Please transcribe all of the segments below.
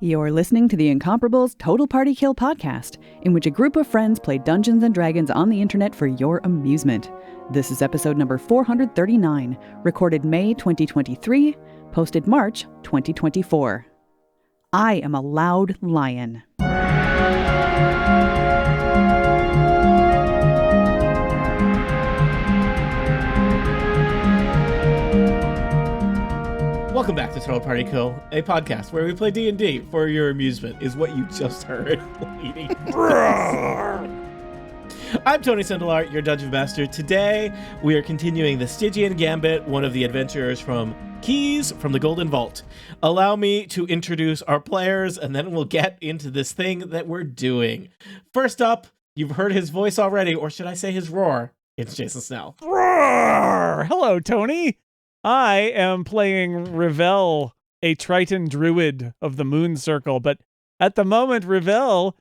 You're listening to the Incomparables Total Party Kill podcast, in which a group of friends play Dungeons & Dragons on the internet for your amusement. This is episode number 439, recorded May 2023, posted March 2024. I am a loud lion. Welcome back to Total Party Kill, a podcast where we play D&D for your amusement, is what you just heard. I'm Tony Sandelar, your Dungeon Master. Today, we are continuing the Stygian Gambit, one of the adventurers from Keys from the Golden Vault. Allow me to introduce our players, and then we'll get into this thing that we're doing. First up, you've heard his voice already, or should I say his roar? It's Jason Snell. Roar! Hello, Tony. I am playing Revel, a Triton druid of the Moon Circle, but at the moment, Revel,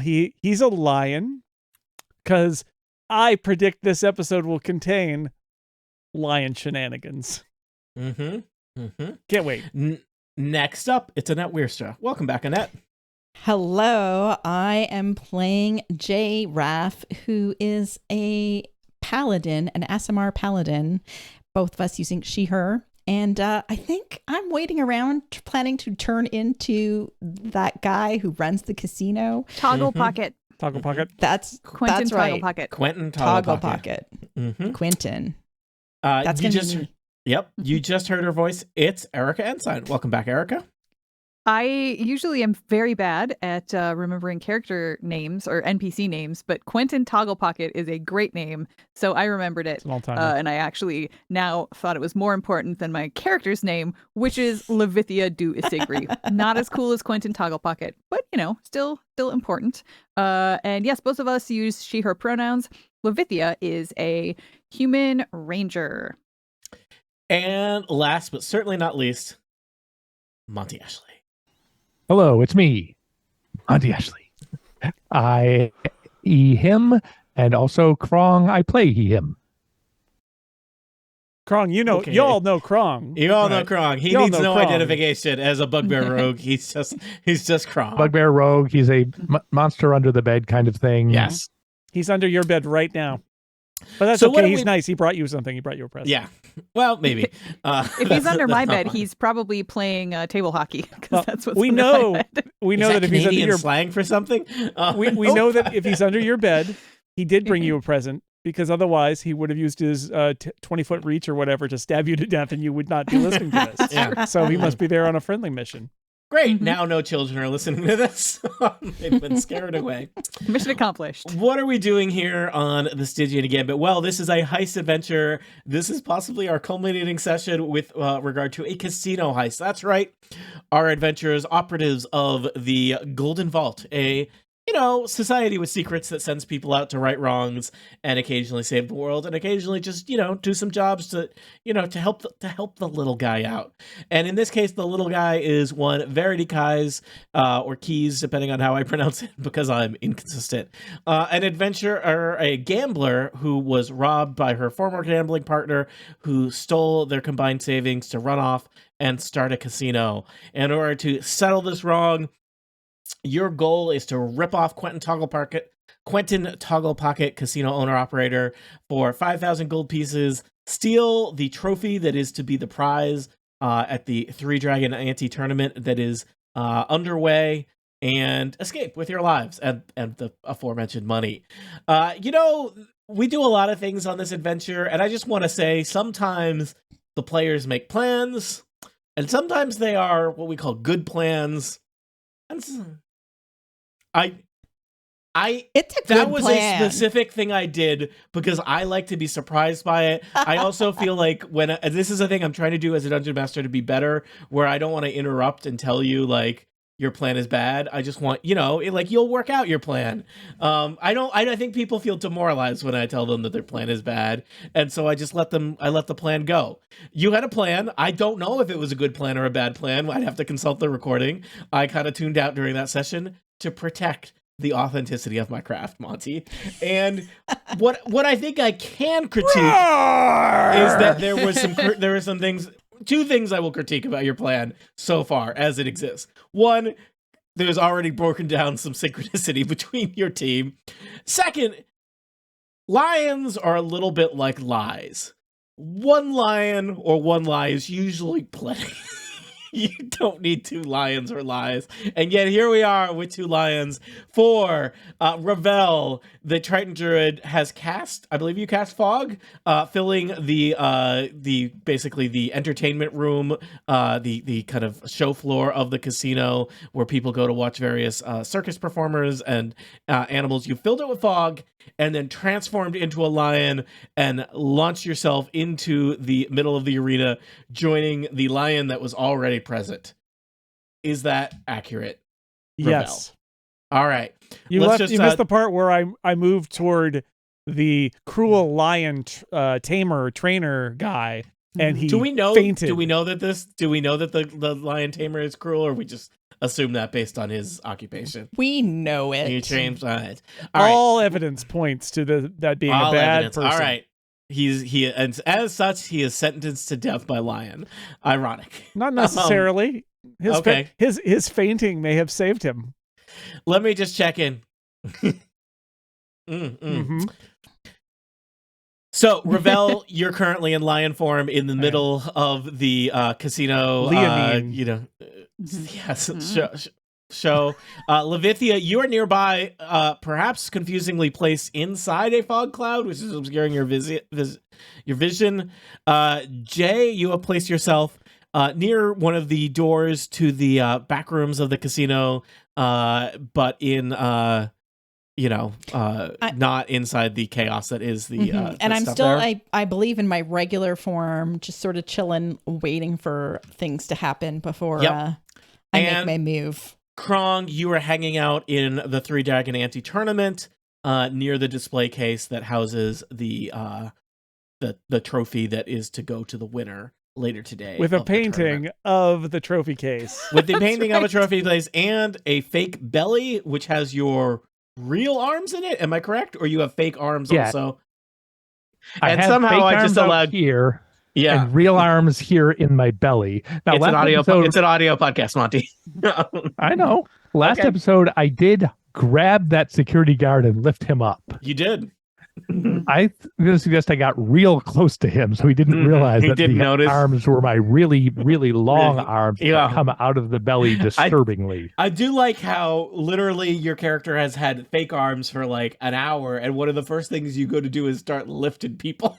he's a lion, because I predict this episode will contain lion shenanigans. Can't wait. Next up, it's Annette Wierstra. Welcome back, Annette. Hello, I am playing Jay Raff, who is a paladin, an ASMR paladin, both of us using she, her. And I think I'm waiting around planning to turn into that guy who runs the casino. Toggle Pocket. Toggle Pocket. That's Quentin right. Toggle Pocket. Quentin Toggle Pocket. Quentin. That's going to be me. Yep, you just heard her voice. It's Erica Ensign. Welcome back, Erica. I usually am very bad at remembering character names or NPC names, but Quentin Toggle Pocket is a great name, so I remembered it. It's an all-time. And I actually now thought it was more important than my character's name, which is Levithia du Isigri. Not as cool as Quentin Toggle Pocket, but, you know, still important. And yes, both of us use she, her pronouns. Levithia is a human ranger. And last but certainly not least, Monty Ashley. Hello, it's me, Monty Ashley. I he, him, and also Krong, I play he, him. Krong, you Okay. all know Krong. You all know Krong. He Y'all needs know no Krong. identification as a bugbear rogue. He's just Krong. Bugbear rogue, he's a monster under the bed kind of thing. Yes. He's under your bed right now. But that's So what okay. do He's we- nice. He brought you something. He brought you a present. Yeah. Well, maybe. If he's under my bed, he's probably playing table hockey, because Well, that's what's we under know. my bed. We know Is that if he's under Canadian your slang for something. we know that if he's under your bed, he did bring you a present, because otherwise he would have used his 20-foot reach or whatever to stab you to death, and you would not be listening to this. Yeah. So he must be there on a friendly mission. Great. Now no children are listening to this. They've been scared away. Mission accomplished. What are we doing here on the Stygian Gambit? Well, this is a heist adventure. This is possibly our culminating session with regard to a casino heist. That's right. Our adventurers, operatives of the Golden Vault, a society with secrets that sends people out to right wrongs and occasionally save the world and occasionally just, do some jobs to help the little guy out. And in this case, the little guy is one Verity Keys, or Keys, depending on how I pronounce it, because I'm inconsistent. An adventurer, a gambler who was robbed by her former gambling partner, who stole their combined savings to run off and start a casino. In order to settle this wrong, your goal is to rip off Quentin Toggle Pocket, casino owner-operator, for 5,000 gold pieces, steal the trophy that is to be the prize at the Three Dragon Ante tournament that is underway, and escape with your lives and the aforementioned money. We do a lot of things on this adventure, and I just want to say sometimes the players make plans, and sometimes they are what we call good plans. It's a good was plan. a specific thing I did because I like to be surprised by it. I also feel like when this is a thing I'm trying to do as a dungeon master to be better, where I don't want to interrupt and tell you like your plan is bad. I just want, you'll work out your plan. I think people feel demoralized when I tell them that their plan is bad. And so I just let the plan go. You had a plan. I don't know if it was a good plan or a bad plan. I'd have to consult the recording. I kind of tuned out during that session to protect the authenticity of my craft, Monty. And what I think I can critique is that there were some things two things I will critique about your plan so far as it exists. One, there's already broken down some synchronicity between your team. Second, lions are a little bit like lies. One lion or one lie is usually plenty. You don't need two lions or lies. And yet here we are with two lions. For Ravel, the Triton Druid has cast, I believe you cast Fog, filling the basically the entertainment room, the kind of show floor of the casino where people go to watch various circus performers and animals. You filled it with fog and then transformed into a lion and launched yourself into the middle of the arena, joining the lion that was already present. Is that accurate, Ravel? Yes. All right. You missed the part where I moved toward the cruel lion tamer trainer guy, and he fainted. Do we know that the lion tamer is cruel, or we just assume that based on his occupation? We know it. You changed on it. All evidence points to that being a bad person. All right. And as such, he is sentenced to death by lion. Ironic. Not necessarily. His fainting may have saved him. Let me just check in. Mm-hmm. So, Ravel, you're currently in lion form in the middle of the casino. Leonine. Yes. Show. Levithia, you are nearby, perhaps confusingly placed inside a fog cloud, which is obscuring your vision. Jay, you have placed yourself near one of the doors to the back rooms of the casino, but in not inside the chaos that is the and I'm still I believe in my regular form, just sort of chilling, waiting for things to happen before I make my move. Krong, you are hanging out in the Three Dragon Anti-Tournament near the display case that houses the trophy that is to go to the winner later today. With a painting of the trophy case. With the painting of a trophy case and a fake belly, which has your real arms in it. Am I correct? Or you have fake arms also? I just allowed here. Yeah, and real arms here in my belly. Now, it's an audio podcast, Monty. I know. Last episode, I did grab that security guard and lift him up. You did. I'm going to suggest I got real close to him, so he didn't realize that the arms were my really, really long arms that come out of the belly disturbingly. I do like how literally your character has had fake arms for like an hour, and one of the first things you go to do is start lifting people.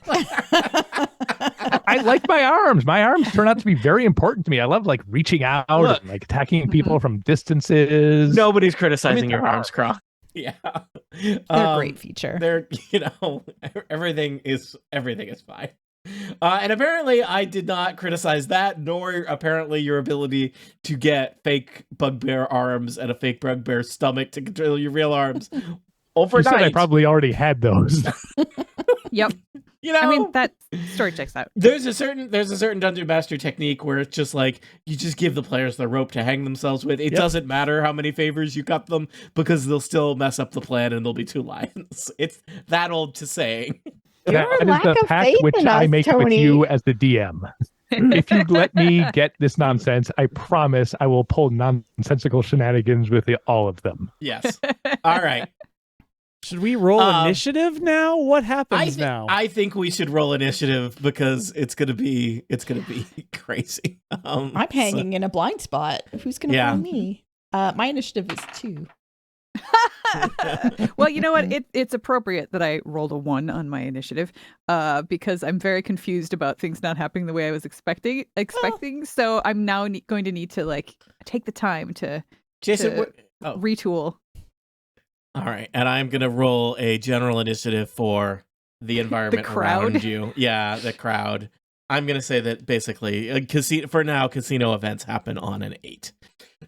I like my arms. My arms turn out to be very important to me. I love like reaching out and like attacking people from distances. Nobody's criticizing your arms, Croc. Yeah, they're a great feature. They're everything is fine. And apparently, I did not criticize that, nor apparently your ability to get fake bugbear arms and a fake bugbear stomach to control your real arms overnight. You said I probably already had those. Yep. I mean, that story checks out. There's a certain Dungeon Master technique where it's just like you just give the players the rope to hang themselves with. It doesn't matter how many favors you cut them because they'll still mess up the plan and there'll be two lions. It's that old to saying. That is the pact which I make with you as the DM. If you let me get this nonsense, I promise I will pull nonsensical shenanigans with all of them. Yes. All right. Should we roll initiative now? What happens now? I think we should roll initiative because it's gonna be crazy. I'm hanging in a blind spot. Who's gonna find me? My initiative is 2. Well, you know what? It's appropriate that I rolled a 1 on my initiative because I'm very confused about things not happening the way I was expecting. So I'm now going to need to like take the time to retool. All right, and I'm going to roll a general initiative for the environment around you. Yeah, the crowd. I'm going to say that basically, casino events happen on an 8.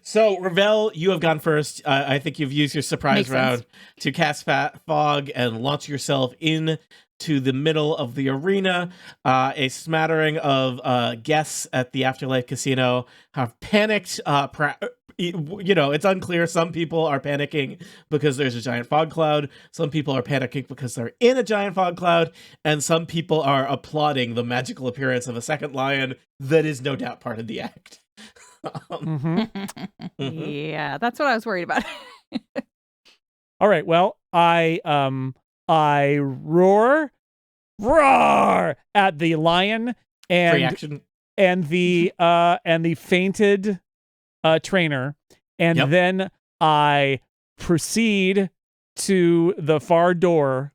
So, Ravel, you have gone first. I think you've used your surprise round to cast fog and launch yourself in to the middle of the arena. A smattering of guests at the Afterlife Casino have panicked, it's unclear. Some people are panicking because there's a giant fog cloud. Some people are panicking because they're in a giant fog cloud. And some people are applauding the magical appearance of a second lion that is no doubt part of the act. Yeah, that's what I was worried about. All right. Well, I roar at the lion Free action. and the fainted trainer, and then I proceed to the far door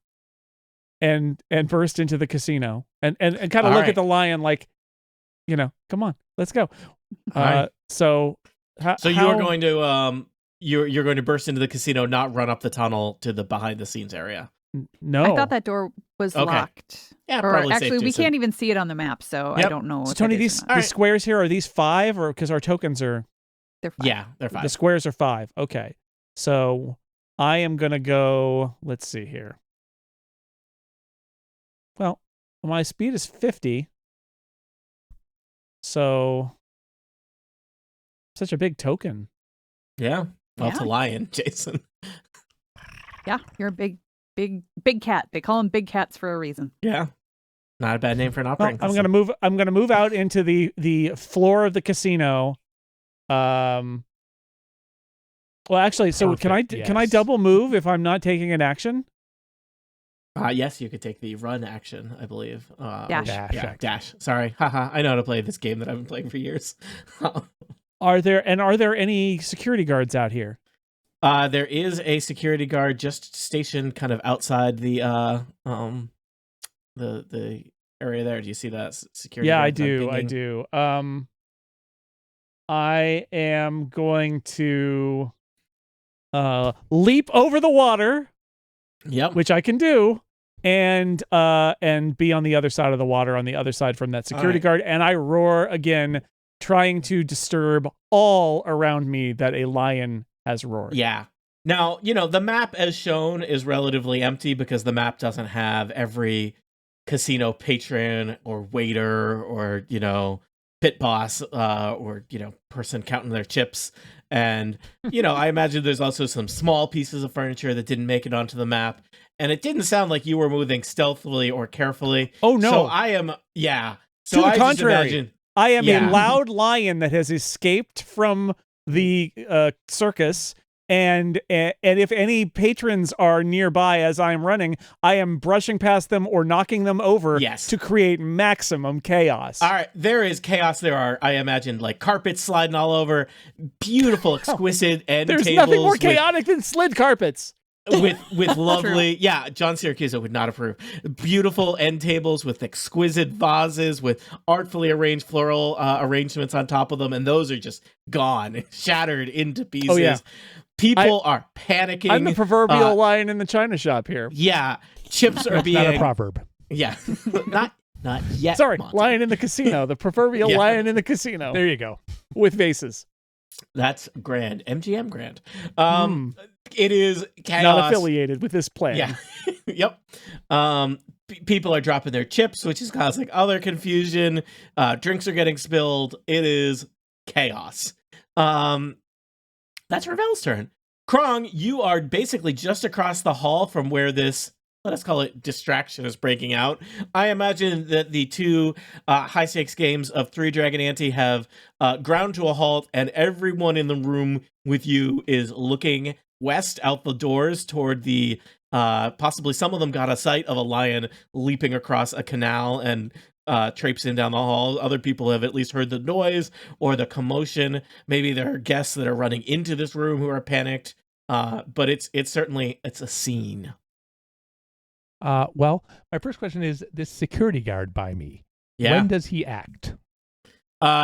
and burst into the casino and kind of look at the lion like, come on, let's go. So you are going to you're going to burst into the casino, not run up the tunnel to the behind the scenes area. No, I thought that door was locked. Yeah, or probably actually, safe we to can't even see it on the map, so I don't know. So Tony, these squares here, are these 5, or because our tokens are? They're 5. Yeah, they're 5. The squares are 5. Okay, so I am gonna go. Let's see here. Well, my speed is 50, so such a big token. Yeah, well, it's a lion, Jason. Yeah, you're a big cat. They call them big cats for a reason. Yeah, not a bad name for an operating system. I'm gonna move out into the floor of the casino. Well, actually, so Perfect, can I double move if I'm not taking an action? Yes, you could take the run action, I believe. Dash. Dash. Sorry, haha. I know how to play this game that I've been playing for years. Are there any security guards out here? There is a security guard just stationed kind of outside the area there. Do you see that security guard? Yeah, I do. I am going to leap over the water. Yep. Which I can do, and be on the other side of the water, on the other side from that security guard, and I roar again, trying to disturb all around me that a lion has roared. Yeah. Now, the map as shown is relatively empty because the map doesn't have every casino patron or waiter or, pit boss or, person counting their chips. And, I imagine there's also some small pieces of furniture that didn't make it onto the map. And it didn't sound like you were moving stealthily or carefully. Oh, no. So I am, yeah. So to the I contrary, I am a loud lion that has escaped from the circus. And if any patrons are nearby as I'm running, I am brushing past them or knocking them over to create maximum chaos. All right, there is chaos. There are, I imagine, like carpets sliding all over, beautiful, exquisite end tables. There's nothing more chaotic than slid carpets. With lovely, John Syracuse would not approve. Beautiful end tables with exquisite vases with artfully arranged floral arrangements on top of them, and those are just gone, shattered into pieces. Oh, yeah. People are panicking. I'm the proverbial lion in the china shop here. Yeah, chips are being not a proverb. Yeah, not yet. Sorry, Monty. Lion in the casino. The proverbial lion in the casino. There you go. With vases. That's grand. MGM grand. It is chaos. Not affiliated with this plan. Yeah. Yep. People are dropping their chips, which is causing other confusion. Drinks are getting spilled. It is chaos. That's Ravel's turn. Krong, you are basically just across the hall from where this, let us call it, distraction is breaking out. I imagine that the two high-stakes games of Three Dragon Ante have ground to a halt, and everyone in the room with you is looking west out the doors toward the, possibly some of them got a sight of a lion leaping across a canal and traipsing down the hall. Other people have at least heard the noise or the commotion. Maybe there are guests that are running into this room who are panicked. But it's certainly a scene. Well, my first question is this security guard by me. Yeah. When does he act?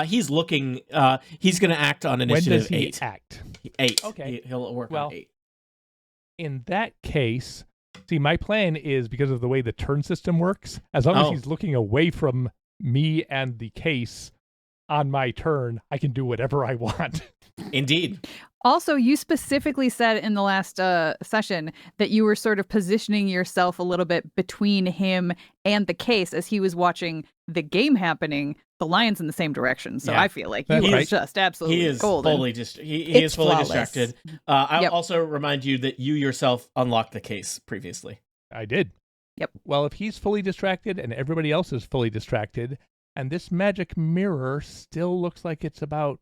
He's looking. He's going to act on initiative when does he 8. Act? 8. Okay. He'll work on 8. In that case, see, my plan is because of the way the turn system works. As long as he's looking away from me and the case on my turn, I can do whatever I want. Indeed. Also, you specifically said in the last session that you were sort of positioning yourself a little bit between him and the case as he was watching the game happening. the lion's in the same direction, so Yeah. I feel like That's you right. are just absolutely He is golden. fully he It's is fully flawless. distracted. I'll Yep. also remind you that you yourself unlocked the case previously. I did. Yep. Well, if he's fully distracted and everybody else is fully distracted, and this magic mirror still looks like it's about,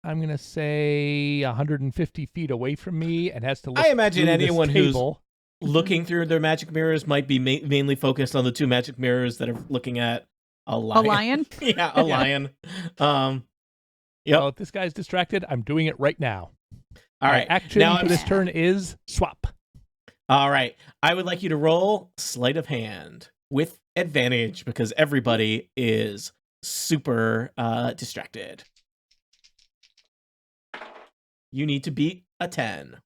I'm going to say 150 feet away from me and has to look I imagine through this anyone who's table. looking through their magic mirrors might be mainly focused on the two magic mirrors that are looking at a lion. A lion? Yeah, a lion. Yep. Well, if this guy's distracted, I'm doing it right now. All My right. action Now for this turn is swap. All right. I would like you to roll sleight of hand with advantage because everybody is super distracted. You need to beat a 10.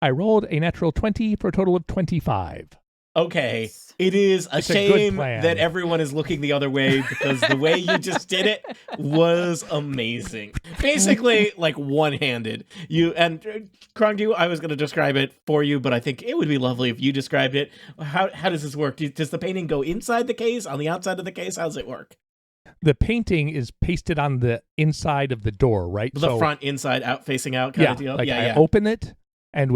I rolled a natural 20 for a total of 25. Okay. It is a It's a good shame plan. that everyone is looking the other way because the way you just did it was amazing. Basically, like one-handed. You and Krongdu, I was going to describe it for you, but I think it would be lovely if you described it. How does this work? Does the painting go inside the case, on the outside of the case? How does it work? The painting is pasted on the inside of the door, right? The front, inside, out, facing out kind of deal? Like Yeah. I open it, and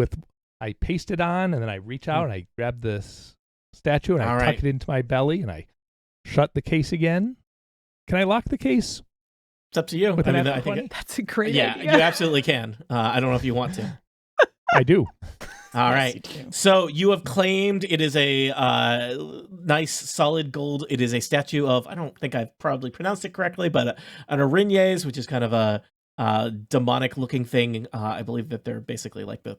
I paste it on, and then I reach out and I grab this statue and I tuck it into my belly and I shut the case again. Can I lock the case? It's up to you. With I an mean, natural I think 20? That's a great yeah, idea. you absolutely can. I don't know if you want to. I do. All Yes, right. you do. So you have claimed it is a nice solid gold. It is a statue of, I don't think I've probably pronounced it correctly, but an Arinhye's, which is kind of a demonic looking thing. I believe that they're basically like the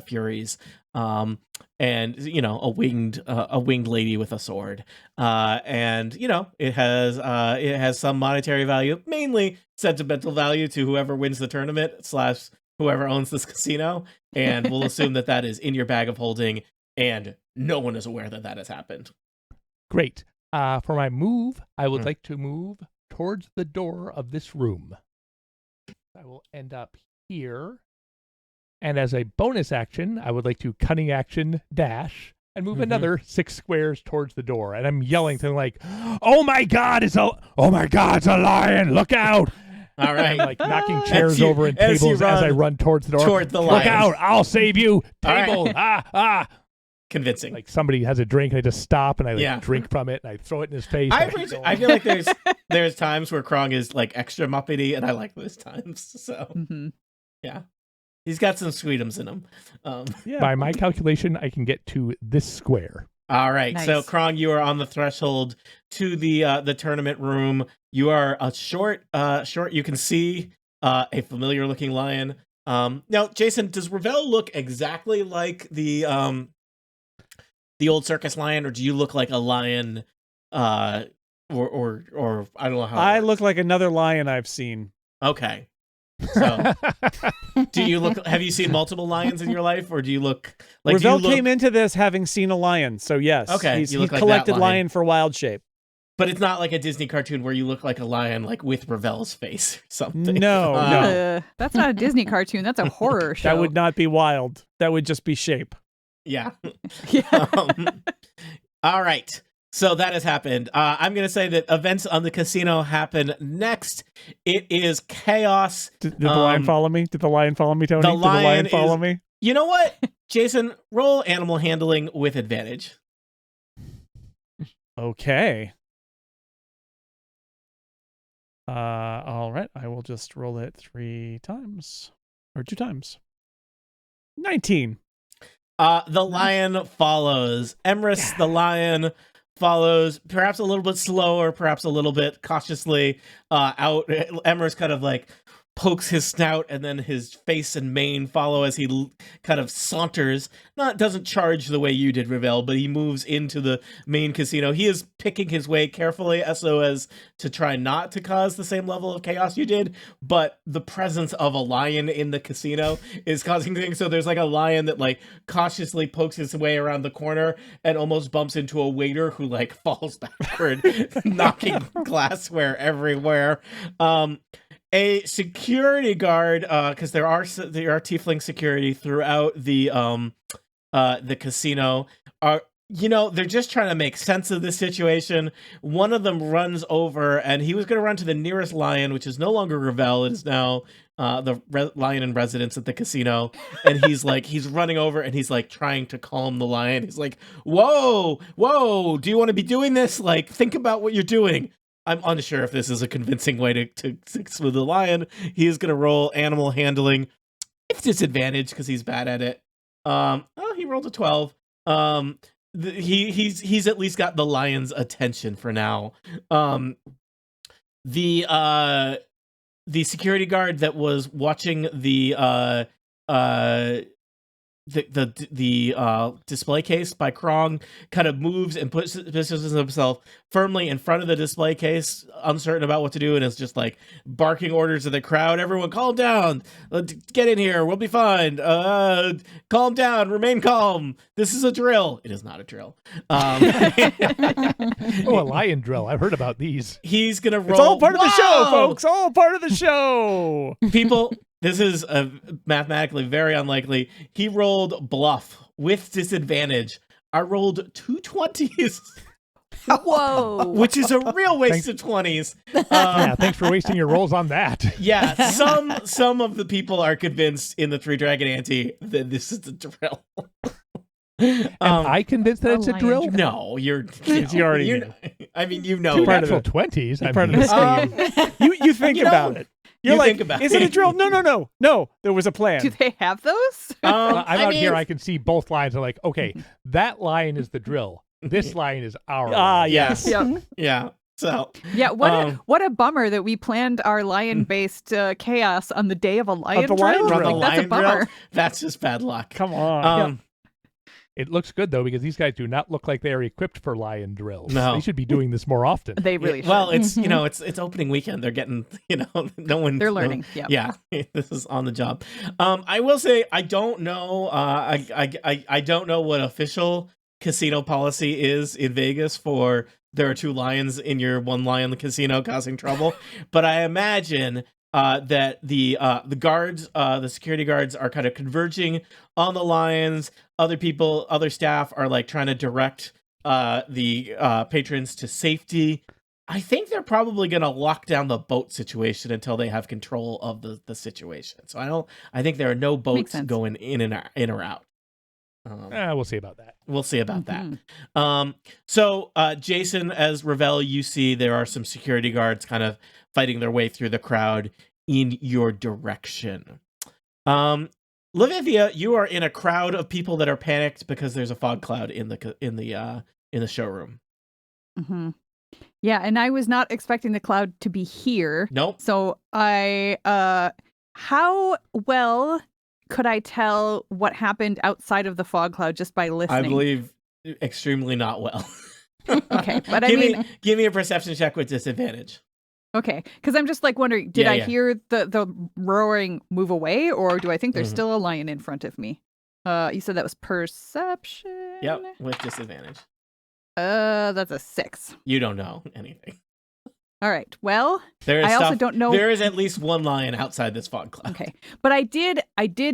Furies. And a winged lady with a sword. And it has some monetary value, mainly sentimental value to whoever wins the tournament / whoever owns this casino. And we'll assume that is in your bag of holding, and no one is aware that has happened. Great. For my move, I would like to move towards the door of this room. I will end up here. And as a bonus action, I would like to cunning action dash and move another 6 squares towards the door. And I'm yelling to them like, "Oh my God, it's a lion! Look out!" All right. And I'm like knocking chairs over and tables as I run towards the door. Toward the Look lions. out! I'll save you! All right. Table! Convincing. Like somebody has a drink and I just stop and I Yeah. drink from it and I throw it in his face. I and keep going. feel like there's times where Krong is like extra muppety, and I like those times. So yeah, he's got some sweetums in him. By my calculation, I can get to this square. All right, Nice. so Krong, you are on the threshold to the tournament room. You are a short. You can see a familiar looking lion. Now, Jason, does Ravel look exactly like the old circus lion, or do you look like a lion? Or I don't know how. I look like another lion I've seen. Okay. So, do you look? Have you seen multiple lions in your life, or do you look like? Ravel came into this having seen a lion, so yes. Okay, he's you look like that collected lion. lion for wild shape. But it's not like a Disney cartoon where you look like a lion, like with Ravel's face or something. No, no. That's not a Disney cartoon. That's a horror show. That would not be wild. That would just be shape. Yeah. Yeah. All right. So that has happened. I'm going to say that events on the casino happen next. It is chaos. Did the lion follow me? Did the lion follow me, Tony? The Did the lion lion follow is- me? You know what? Jason, roll animal handling with advantage. Okay. All right. I will just roll it 3 times. Or 2 times. 19. The lion follows. Emrys, the lion, follows, perhaps a little bit slower, perhaps a little bit cautiously out. Emrys kind of like pokes his snout, and then his face and mane follow as he kind of saunters. Doesn't charge the way you did, Ravel, but he moves into the main casino. He is picking his way carefully so as to try not to cause the same level of chaos you did, but the presence of a lion in the casino is causing things. So there's like a lion that like cautiously pokes his way around the corner and almost bumps into a waiter who like falls backward, knocking glassware everywhere. A security guard, because there are tiefling security throughout the casino. they're just trying to make sense of this situation. One of them runs over, and he was going to run to the nearest lion, which is no longer Ravel. It is now the lion in residence at the casino. And he's running over, and he's like trying to calm the lion. He's like, whoa, do you want to be doing this? Like, think about what you're doing. I'm unsure if this is a convincing way to smooth the lion. He is going to roll animal handling. It's disadvantage because he's bad at it. He rolled a 12. He's at least got the lion's attention for now. The security guard that was watching the display case by Krong kind of moves and positions himself firmly in front of the display case, uncertain about what to do, and is just like barking orders at the crowd. Everyone, calm down. Get in here. We'll be fine. Calm down. Remain calm. This is a drill. It is not a drill. A lion drill. I've heard about these. He's gonna roll. It's all part of the show, folks. All part of the show. People. This is mathematically very unlikely. He rolled bluff with disadvantage. I rolled 2 20s. Whoa. Which is a real waste of 20s. Yeah, thanks for wasting your rolls on that. Yeah, some of the people are convinced in the Three Dragon Ante that this is a drill. Am I convinced that it's a drill? No, you already knew. I mean, you know. Two natural 20s. Part of the scheme. You think about it. You're like, is it a drill? No. There was a plan. Do they have those? I'm out here. I can see both lines. I'm like, okay, that line is the drill. This line is our line. Yes. Yeah. So. Yeah. What a bummer that we planned our lion-based chaos on the day of a lion drill. That's a bummer. That's just bad luck. Come on. It looks good, though, because these guys do not look like they are equipped for lion drills. No. They should be doing this more often. They really should. Well, it's, it's opening weekend. They're getting, no one. They're learning. Yeah. This is on the job. I will say, I don't know. I don't know what official casino policy is in Vegas for there are 2 lions in your one lion in the casino causing trouble. But I imagine that the guards, the security guards are kind of converging on the lions. Other staff are like trying to direct the patrons to safety. I think they're probably going to lock down the boat situation until they have control of the situation. So I think there are no boats going in or out. We'll see about that. We'll see about that. So Jason, as Ravel, you see there are some security guards kind of fighting their way through the crowd in your direction. Livia, you are in a crowd of people that are panicked because there's a fog cloud in the showroom. Mm-hmm. Yeah, and I was not expecting the cloud to be here. Nope. So how well could I tell what happened outside of the fog cloud just by listening? I believe extremely not well. Okay, but give me a perception check with disadvantage. Okay, because I'm just like wondering, did I hear the roaring move away, or do I think there's still a lion in front of me? You said that was perception? Yep, with disadvantage. That's a 6. You don't know anything. All right, well, I also don't know. There is at least one lion outside this fog cloud. Okay, but I did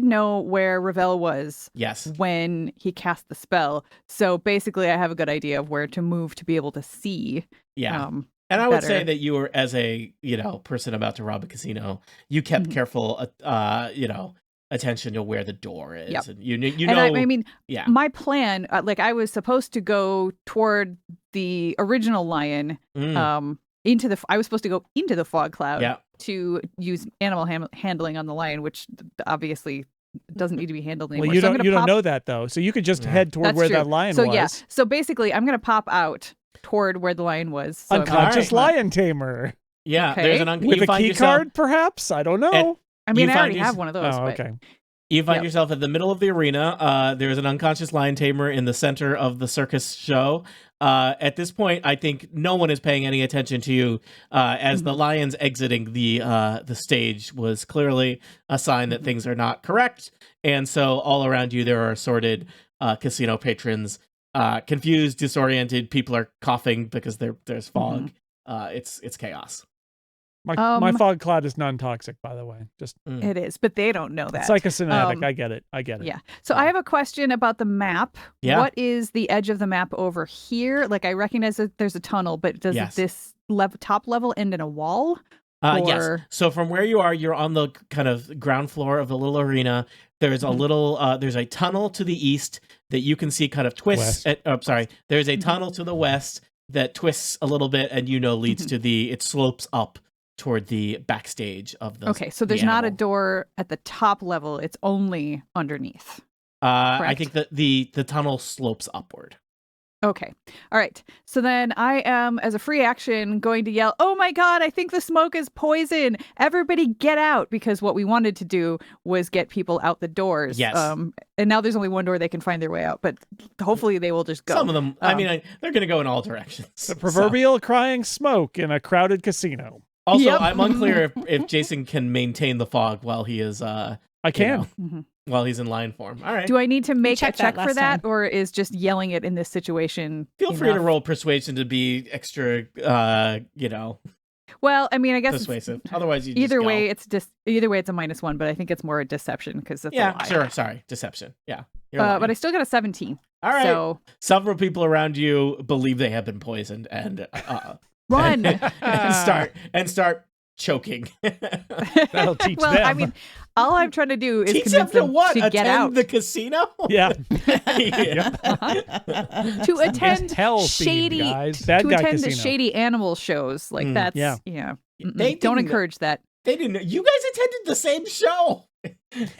know where Ravel was. Yes. When he cast the spell, so basically I have a good idea of where to move to be able to see. Yeah. And I would say that you were, as a person about to rob a casino, you kept careful, attention to where the door is. Yep. And you know. And I mean, my plan, I was supposed to go toward the original lion, I was supposed to go into the fog cloud to use animal handling on the lion, which obviously doesn't need to be handled anymore. Well, you don't know that though, so you could just head toward where that lion was. So yeah, so basically, I'm gonna pop out toward where the lion was. So unconscious lion tamer. Yeah, okay. There's with a key card, perhaps. I don't know. I mean, I already have one of those. Oh, okay. You find yourself at the middle of the arena. There's an unconscious lion tamer in the center of the circus show. At this point, I think no one is paying any attention to you, as the lions exiting the stage was clearly a sign that things are not correct. And so all around you, there are assorted casino patrons, confused, disoriented. People are coughing because there's fog. It's chaos. My fog cloud is non-toxic, by the way. Just It is, but they don't know that. It's psychosomatic. I get it. Yeah. So I have a question about the map. Yeah. What is the edge of the map over here? Like, I recognize that there's a tunnel, but does this top level end in a wall? Yes. So from where you are, you're on the kind of ground floor of the little arena. There's a little, there's a tunnel to the east that you can see kind of twists. There's a tunnel to the west that twists a little bit and leads to it slopes up toward the backstage of the. Okay, so there's not a door at the top level. It's only underneath. I think that the tunnel slopes upward. Okay. All right. So then I am, as a free action, going to yell, "Oh my God, I think the smoke is poison. Everybody get out." Because what we wanted to do was get people out the doors. Yes. And now there's only one door they can find their way out, but hopefully they will just go. Some of them, they're going to go in all directions. The proverbial crying smoke in a crowded casino. Also, I'm unclear if Jason can maintain the fog while he is... I can. While he's in lion form. All right. Do I need to make a check for that, or is just yelling it in this situation Feel free to roll persuasion to be extra, Well, I mean, I guess persuasive. Otherwise, you either just way, it's a -1, but I think it's more a deception because it's a lie. Sure. Sorry, deception. Yeah. But I still got a 17. All right. So several people around you believe they have been poisoned and run and start choking. That'll teach them. I mean, all I'm trying to do is teach convince them to get out. The casino? Yeah. To attend shady, shady animal shows. Like that's don't encourage that. They didn't know. You guys attended the same show.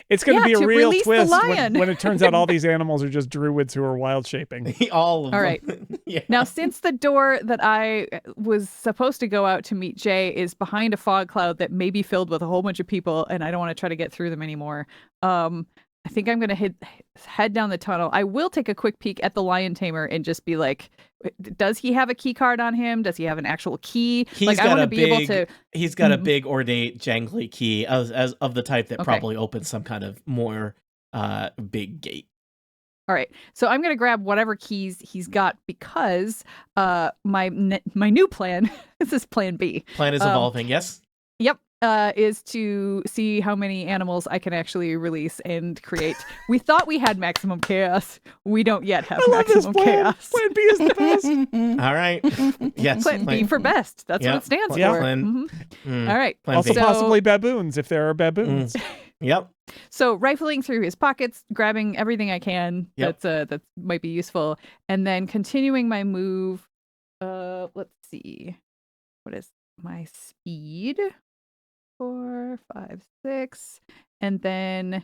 It's going to be a real twist when it turns out all these animals are just druids who are wild shaping. All of them. All right. Yeah. Now, since the door that I was supposed to go out to meet Jay is behind a fog cloud that may be filled with a whole bunch of people, and I don't want to try to get through them anymore, I think I'm going to head down the tunnel. I will take a quick peek at the lion tamer and just be like, does he have a key card on him? Does he have an actual key? I want to be able to. He's got a big, ornate, jangly key as of the type that probably opens some kind of more big gate. All right, so I'm going to grab whatever keys he's got because my new plan, this is plan B. Plan is evolving, yes? Yep. Is to see how many animals I can actually release and create. We thought we had maximum chaos. We don't yet have maximum chaos. Plan B is the best. All right. Yes. Plan B for best. That's what it stands for. All right. Also possibly baboons if there are baboons. Yep. So rifling through his pockets, grabbing everything I can that might be useful, and then continuing my move. Let's see. What is my speed? 4, 5, 6, and then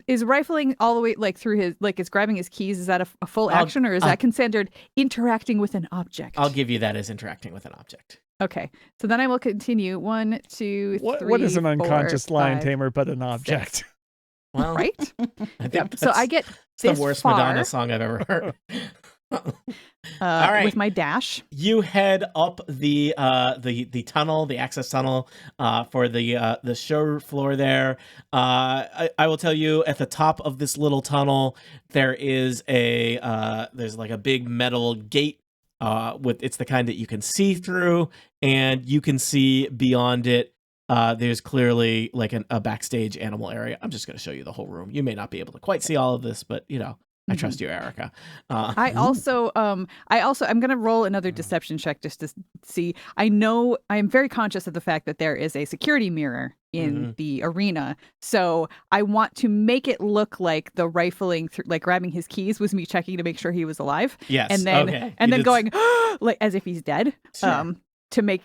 is rifling all the way through his is grabbing his keys? Is that a full action, or is that considered interacting with an object? I'll give you that as interacting with an object. Okay, so then I will continue. 1, 2, 3. What is an unconscious 4, lion 5, tamer but an object? 6. Well, right? I think so I get this the worst far, Madonna song I've ever heard. All right. With my dash, you head up the tunnel, the access tunnel, for the show floor there. I will tell you, at the top of this little tunnel, there is there's like a big metal gate. It's the kind that you can see through, and you can see beyond it. There's clearly like a backstage animal area. I'm just going to show you the whole room. You may not be able to quite see all of this, but I trust you, Erica. I'm going to roll another deception check just to see. I know I am very conscious of the fact that there is a security mirror in the arena. So I want to make it look like the rifling, grabbing his keys was me checking to make sure he was alive. Yes. And then going like as if he's dead. Sure. To make,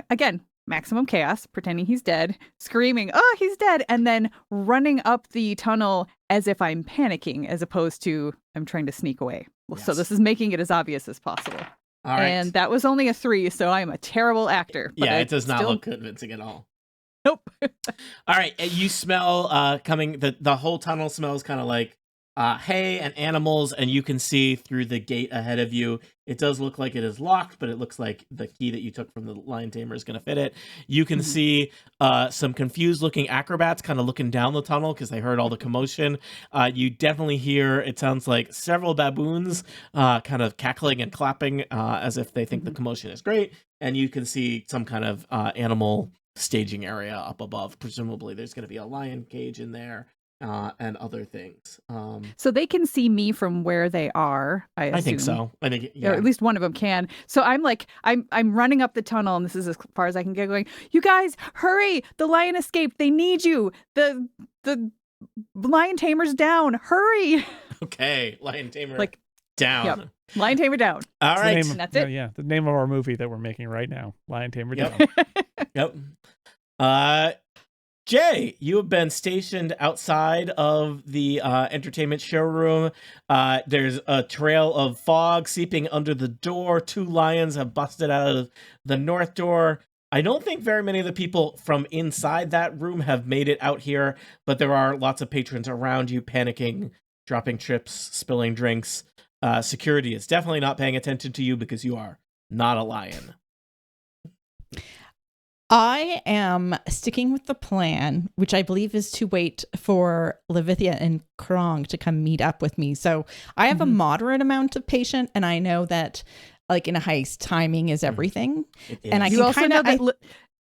again, maximum chaos, pretending he's dead, screaming, "Oh, he's dead," and then running up the tunnel as if I'm panicking, as opposed to I'm trying to sneak away. Yes. So this is making it as obvious as possible. All right. And that was only a 3, so I am a terrible actor. Yeah, it does not look convincing at all. Nope. All right, you smell coming. The whole tunnel smells kind of like hay and animals, and you can see through the gate ahead of you. It does look like it is locked, but it looks like the key that you took from the lion tamer is going to fit it. You can see some confused looking acrobats kind of looking down the tunnel because they heard all the commotion. You definitely hear, it sounds like several baboons kind of cackling and clapping as if they think the commotion is great. and you can see some kind of animal staging area up above. Presumably there's going to be a lion cage in there and other things. So they can see me from where they are, I assume. I think so. I think, yeah. Or at least one of them can. So I'm like, I'm running up the tunnel, and this is as far as I can get, going, you guys, hurry! The lion escaped. They need you. The lion tamer's down. Hurry! Okay, lion tamer down. Yep. Lion tamer down. All right. And that's it. Yeah, the name of our movie that we're making right now, Lion Tamer Down. Yep. Jay, you have been stationed outside of the entertainment showroom. There's a trail of fog seeping under the door. 2 lions have busted out of the north door. I don't think very many of the people from inside that room have made it out here, but there are lots of patrons around you panicking, dropping chips, spilling drinks. Security is definitely not paying attention to you because you are not a lion. I am sticking with the plan, which I believe is to wait for Levithia and Krong to come meet up with me. So I have a moderate amount of patience, and I know that, like in a heist, timing is everything. And I you also know that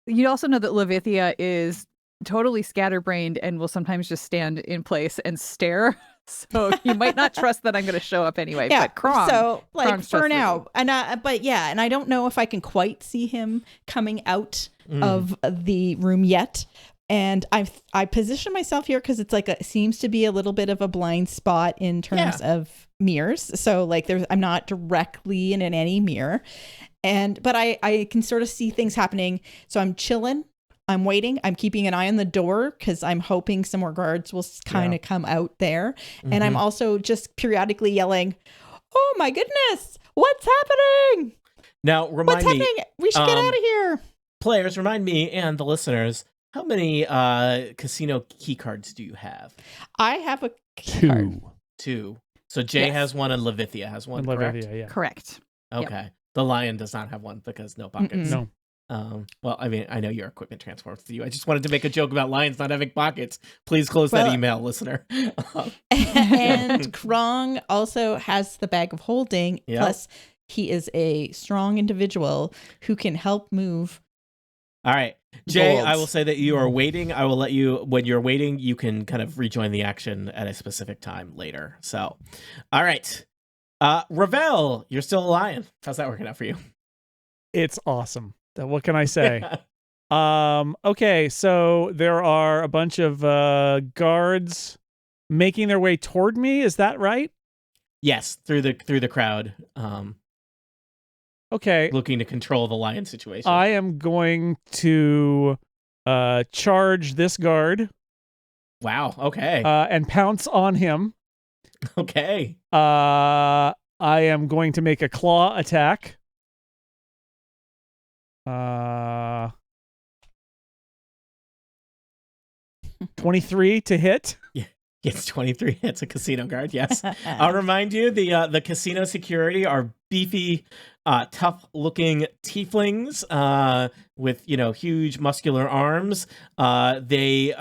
you also know that Levithia is totally scatterbrained and will sometimes just stand in place and stare. So you might not trust that I'm going to show up anyway. Yeah. But Krong, so like Krong's for now, and and I don't know if I can quite see him coming out of the room yet. And I position myself here because it's like it seems to be a little bit of a blind spot in terms of mirrors. So like I'm not directly in any mirror, but I can sort of see things happening. So I'm chilling. I'm waiting. I'm keeping an eye on the door because I'm hoping some more guards will kind of come out there. Mm-hmm. And I'm also just periodically yelling, "Oh my goodness, what's happening? Now, remind me. We should get out of here." Players, remind me and the listeners, how many casino key cards do you have? I have a key card. 2. So Jay has one and Levithia has one, correct? Levithia, Correct. Okay. Yep. The lion does not have one because no pockets. No. Well, I mean, I know your equipment transforms to you. I just wanted to make a joke about lions not having pockets. Please close that email, listener. And Krong also has the bag of holding. Yep. Plus, he is a strong individual who can help move. All right. Jay, I will say that you are waiting. I will let you, when you're waiting, you can kind of rejoin the action at a specific time later. So, all right. Ravel, you're still a lion. How's that working out for you? It's awesome. What can I say? Okay, so there are a bunch of guards making their way toward me. Is that right? Yes, through the crowd. Okay. Looking to control the lion situation. I am going to charge this guard. Wow. Okay. And pounce on him. Okay. I am going to make a claw attack. 23 to hit. Yeah, it's 23. It's a casino guard. Yes. I'll remind you, the casino security are beefy, tough-looking tieflings with huge muscular arms. They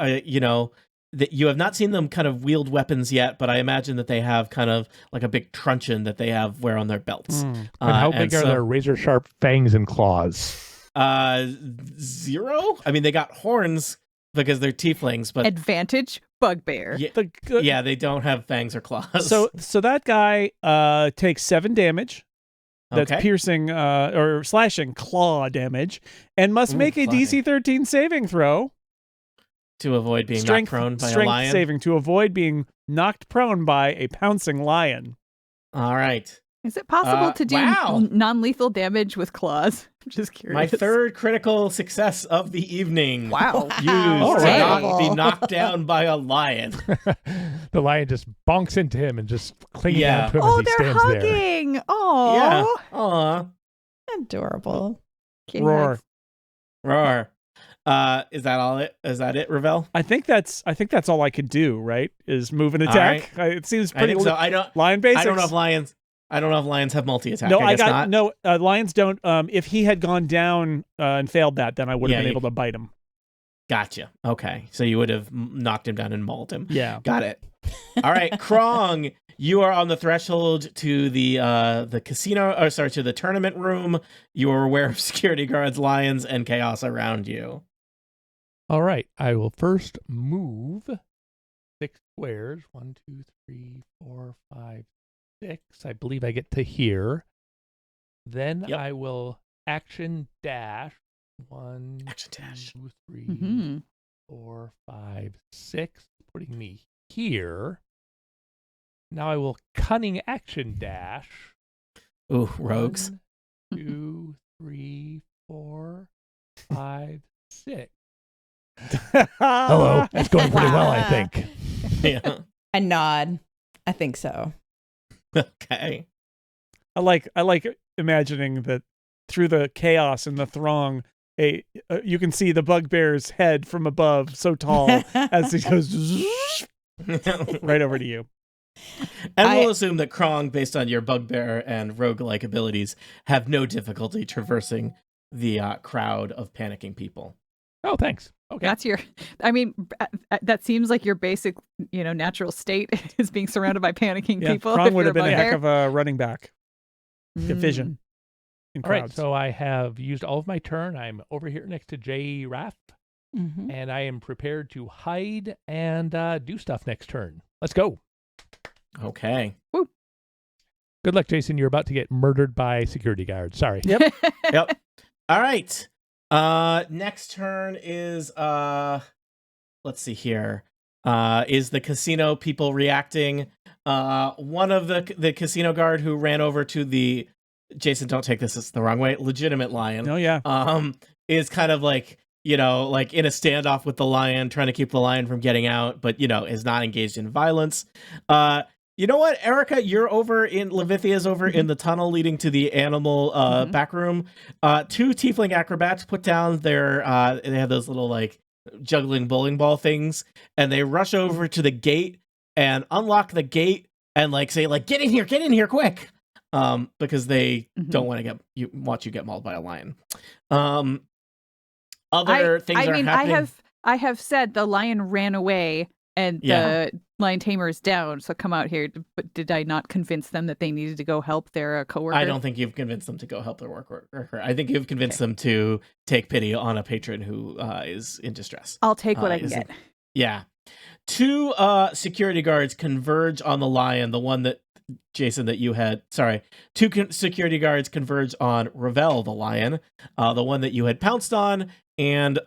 you have not seen them kind of wield weapons yet, but I imagine that they have kind of like a big truncheon that they wear on their belts. And how big are their razor-sharp fangs and claws? 0. I mean, they got horns because they're tieflings, but advantage bugbear. Yeah, they don't have fangs or claws. So that guy takes 7 damage. That's piercing or slashing claw damage, and must make a DC 13 saving throw to avoid being knocked prone by a lion. Strength saving to avoid being knocked prone by a pouncing lion. All right. Is it possible to do non-lethal damage with claws? I'm just curious. My 3rd critical success of the evening. Wow. Used to not be knocked down by a lion. The lion just bonks into him and just clinging down to him as he stands there. Oh, they're hugging. Oh. Yeah. Aw. Adorable. Roar. Roar. Is that all it? Is that it, Ravel? I think that's all I could do, right? Is move and attack. Right. It seems pretty lion basics. I don't know if lions have multi-attack. No, lions don't. If he had gone down and failed that, then I would have been able to bite him. Gotcha. Okay. So you would have knocked him down and mauled him. Yeah. Got it. All right, Krong, you are on the threshold to the casino, or sorry, to the tournament room. You are aware of security guards, lions, and chaos around you. All right. I will first move 6 squares. 1, 2, 3, 4, 5, 6. I believe I get to here. Then I will action dash. 1, action dash. 2, 3, 4, 5, 6, putting me here. Now I will cunning action dash. Ooh, rogues. 1, 2, 3, 4, 5, 6. Hello. That's going pretty well, I think. Yeah. I nod. I think so. Okay. I like imagining that through the chaos and the throng, you can see the bugbear's head from above, so tall as it goes right over to you. And we'll assume that Krong, based on your bugbear and roguelike abilities, have no difficulty traversing the crowd of panicking people. Oh, thanks. Okay. That's that seems like your basic, natural state is being surrounded by panicking people. Krong would have been a heck of a running back. Division. All right, so I have used all of my turn. I'm over here next to J. Raff, and I am prepared to hide and do stuff next turn. Let's go. Okay. Woo. Good luck, Jason. You're about to get murdered by security guards. Sorry. Yep. Yep. All right. Next turn is let's see here. Is the casino people reacting? One of the casino guard who ran over to the Jason, don't take this the wrong way, legitimate lion. Oh yeah. Is kind of like, in a standoff with the lion, trying to keep the lion from getting out, but is not engaged in violence. You know what, Erica, you're over in Levithia's over in the tunnel leading to the animal back room. 2 tiefling acrobats put down their they have those little like juggling bowling ball things, and they rush over to the gate and unlock the gate and like say like get in here quick, because they don't want to watch you get mauled by a lion. Other things are happening. I have said the lion ran away and the lion tamer is down, so come out here. But did I not convince them that they needed to go help their coworker? I don't think you've convinced them to go help their worker. I think you've convinced them to take pity on a patron who is in distress. I'll take what I can get. Yeah. 2 security guards converge on the lion, the one that, Jason, that you had... Sorry. 2 security guards converge on Ravel, the lion, the one that you had pounced on, and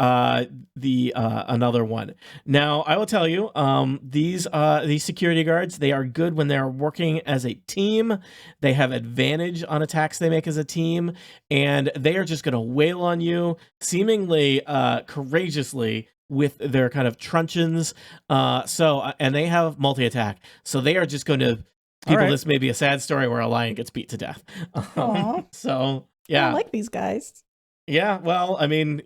the another one. Now, I will tell you, these security guards, they are good when they're working as a team. They have advantage on attacks they make as a team, and they are just going to wail on you, seemingly courageously, with their kind of truncheons. And they have multi-attack, so they are just going to... People, this may be a sad story where a lion gets beat to death. So, yeah. I like these guys. Yeah, well, I mean,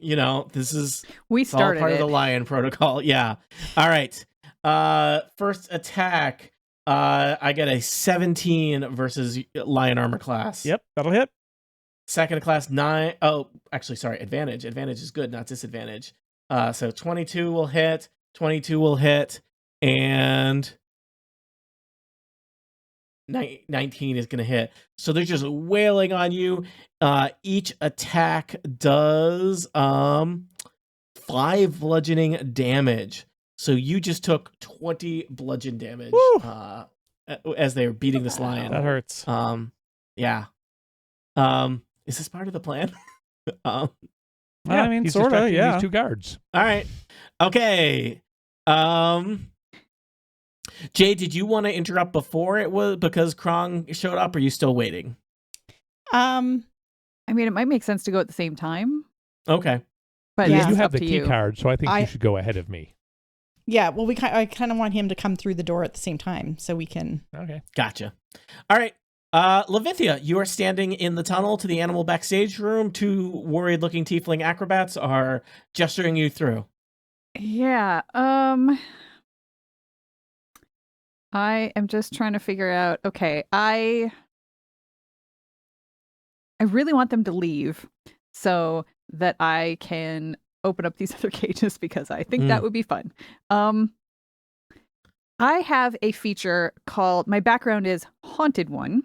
this is we started all part of the lion protocol. Yeah. All right. First attack, I get a 17 versus lion armor class. Yep, that'll hit. Second class 9. Oh, actually, sorry, advantage. Advantage is good, not disadvantage. So 22 will hit, 22 will hit, and 19 is going to hit. So they're just wailing on you. Each attack does 5 bludgeoning damage. So you just took 20 bludgeon damage as they were beating this lion. That hurts. Yeah. Is this part of the plan? I mean, sort of, yeah. These 2 guards. All right. Okay. Jay, did you want to interrupt before it was because Krong showed up, or are you still waiting? I mean, it might make sense to go at the same time. Okay. But you have the key card, so I think you should go ahead of me. Yeah, well, I kind of want him to come through the door at the same time so we can... Okay. Gotcha. All right. Levithia, you are standing in the tunnel to the animal backstage room. 2 worried-looking tiefling acrobats are gesturing you through. Yeah. I am just trying to figure out, okay, I really want them to leave so that I can open up these other cages because I think that would be fun. I have a feature called, my background is Haunted One,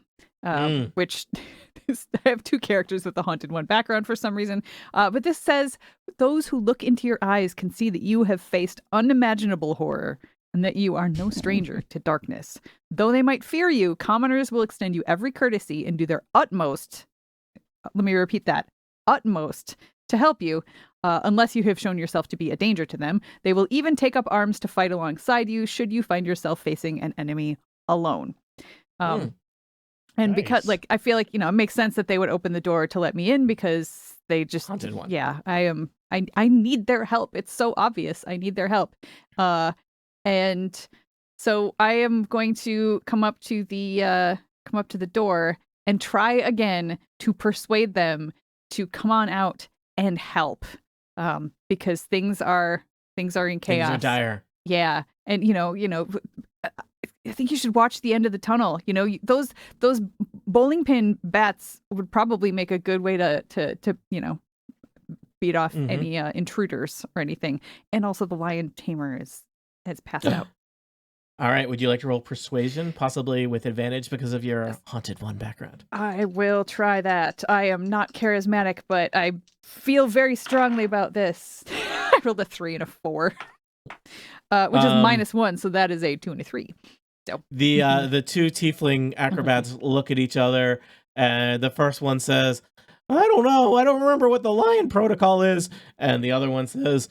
which I have 2 characters with the Haunted One background for some reason. But this says, those who look into your eyes can see that you have faced unimaginable horror and that you are no stranger to darkness. Though they might fear you, commoners will extend you every courtesy and do their utmost. Let me repeat that. Utmost to help you, unless you have shown yourself to be a danger to them. They will even take up arms to fight alongside you should you find yourself facing an enemy alone. And nice. Because, like, I feel like, you know, it makes sense that they would open the door to let me in because they just, Haunted One. Yeah, I need their help. It's so obvious. I need their help. And so I am going to come up to the door and try again to persuade them to come on out and help, because things are in chaos. Things are dire. Yeah, and you know, I think you should watch the end of the tunnel. You know, those bowling pin bats would probably make a good way to beat off any intruders or anything. And also, the lion tamer has passed out. All right. Would you like to roll persuasion, possibly with advantage because of your Haunted One background? I will try that. I am not charismatic, but I feel very strongly about this. I rolled a 3 and a 4, which is -1, so that is a 2 and a 3. So the 2 tiefling acrobats look at each other, and the first one says, "I don't know. I don't remember what the lion protocol is," and the other one says,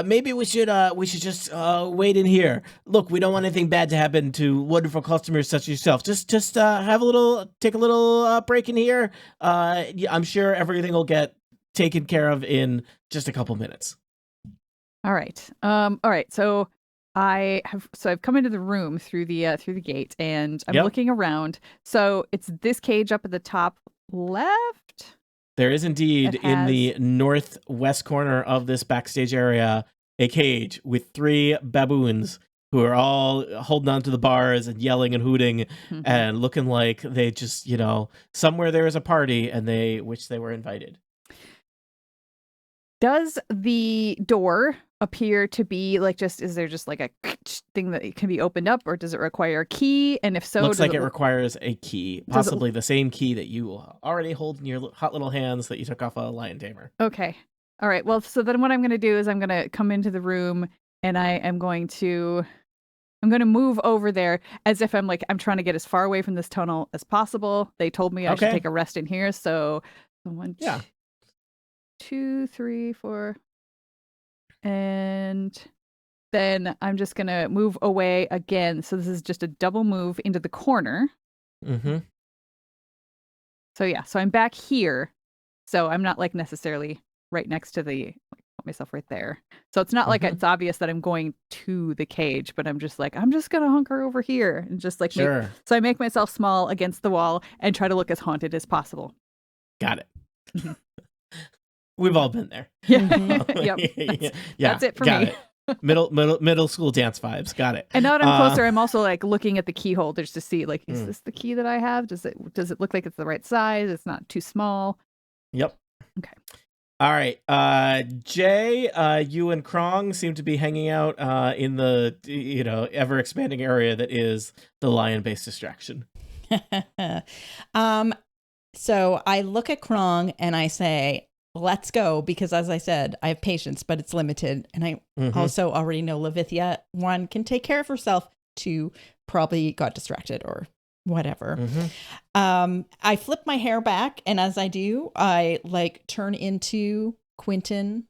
maybe we should just wait in here. Look, we don't want anything bad to happen to wonderful customers such as yourself. Just take a little break in here. I'm sure everything will get taken care of in just a couple minutes. All right. All right. So I've come into the room through the gate, and I'm looking around. So it's this cage up at the top left. There is indeed in the northwest corner of this backstage area a cage with 3 baboons who are all holding on to the bars and yelling and hooting and looking like they just, somewhere there is a party and they wish they were invited. Does the door appear to be is there just like a thing that can be opened up, or does it require a key? And if so, looks like it requires a key, possibly the same key that you already hold in your hot little hands that you took off a lion tamer. Okay. All right. Well, so then what I'm going to do is I'm going to come into the room, and I'm going to move over there as if I'm trying to get as far away from this tunnel as possible. They told me I should take a rest in here. So 1, 2, 3, 4. And then I'm just going to move away again. So this is just a double move into the corner. So yeah, so I'm back here. So I'm not necessarily right next to put myself right there. So it's not like it's obvious that I'm going to the cage, but I'm just going to hunker over here and just so I make myself small against the wall and try to look as haunted as possible. Got it. We've all been there. Yep. That's it for me. It. Middle school dance vibes. Got it. And now that I'm closer, I'm also looking at the key holders to see is this the key that I have? Does it look like it's the right size? It's not too small. Yep. Okay. All right. Jay, you and Krong seem to be hanging out in the ever expanding area that is the lion-based distraction. So I look at Krong and I say, let's go, because as I said, I have patience, but it's limited. And I also already know Levithia, 1, can take care of herself, 2, probably got distracted or whatever. I flip my hair back, and as I do, I turn into Quentin.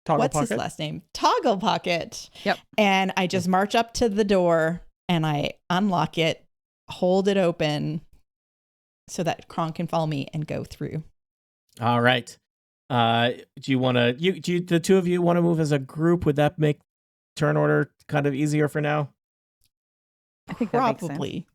What's his last name? Toggle Pocket. Yep. And I just march up to the door and I unlock it, hold it open so that Kron can follow me and go through. All right. Do you want to, the 2 of you want to move as a group? Would that make turn order kind of easier for now? I think that probably.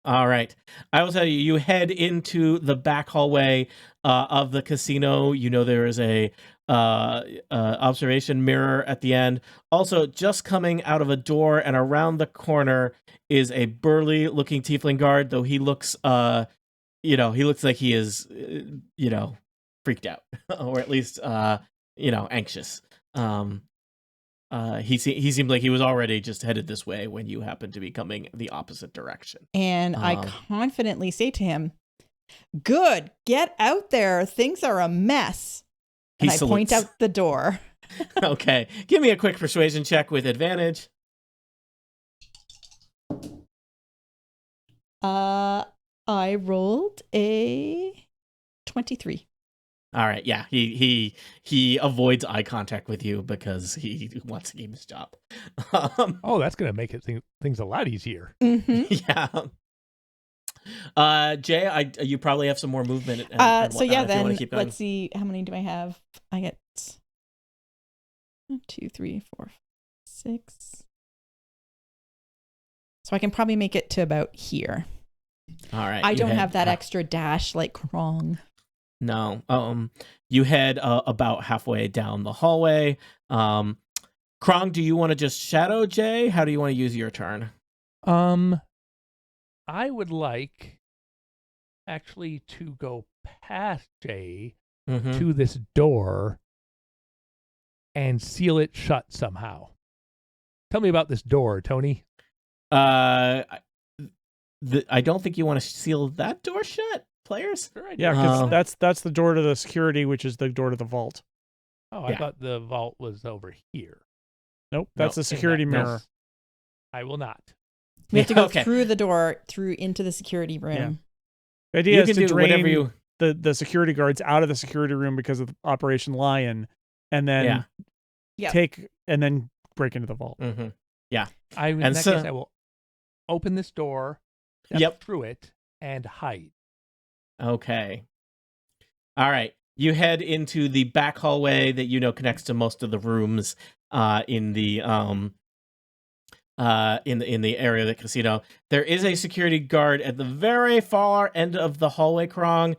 All right. I will tell you, you head into the back hallway of the casino. There is a observation mirror at the end. Also, just coming out of a door and around the corner is a burly looking tiefling guard, though he looks he looks like he is freaked out or at least anxious. he seemed like he was already just headed this way when you happened to be coming the opposite direction. And I confidently say to him, "Good, get out there. Things are a mess." And I point out the door. Okay, give me a quick persuasion check with advantage. I rolled a 23. All right, yeah, he avoids eye contact with you because he wants to keep his job. That's going to make things a lot easier. Mm-hmm. Yeah. Jay, you probably have some more movement. So yeah, then let's see, how many do I have? I get 1, 2, 3, 4, 6. So I can probably make it to about here. All right. I don't have that extra dash like Krong. No. You head about halfway down the hallway. Krong, do you want to just shadow Jay? How do you want to use your turn? I would like actually to go past Jay to this door and seal it shut somehow. Tell me about this door, Tony. I don't think you want to seal that door shut, players. Yeah, because that's the door to the security, which is the door to the vault. Oh, I thought the vault was over here. Nope, that's the security mirror. I will not. We have to go through the door, through into the security room. Yeah. The idea is to drain the security guards out of the security room because of Operation Lion, and then and then break into the vault. Mm-hmm. Yeah. In that case, I will open this door, step through it, and hide. Okay. All right. You head into the back hallway that connects to most of the rooms in the area of the casino. There is a security guard at the very far end of the hallway, Krong.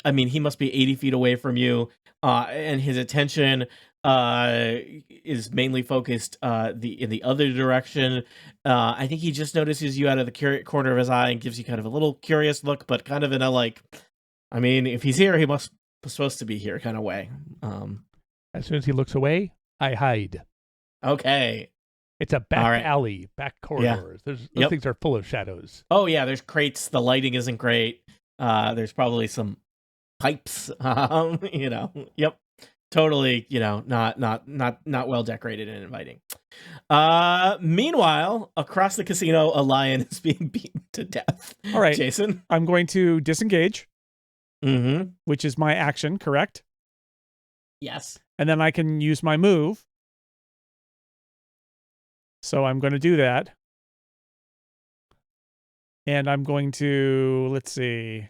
I mean, he must be 80 feet away from you, and his attention is mainly focused in the other direction. I think he just notices you out of the corner of his eye and gives you kind of a little curious look, but kind of in a I mean, if he's here, he must be supposed to be here kind of way. As soon as he looks away, I hide. Okay. It's a back alley, back corridors. Those things are full of shadows. Oh yeah, there's crates. The lighting isn't great. There's probably some pipes. Yep. Totally, not well decorated and inviting. Meanwhile, across the casino, a lion is being beaten to death. All right, Jason. I'm going to disengage, Mm-hmm. which is my action, correct? Yes. And then I can use my move. So I'm going to do that. And I'm going to, let's see.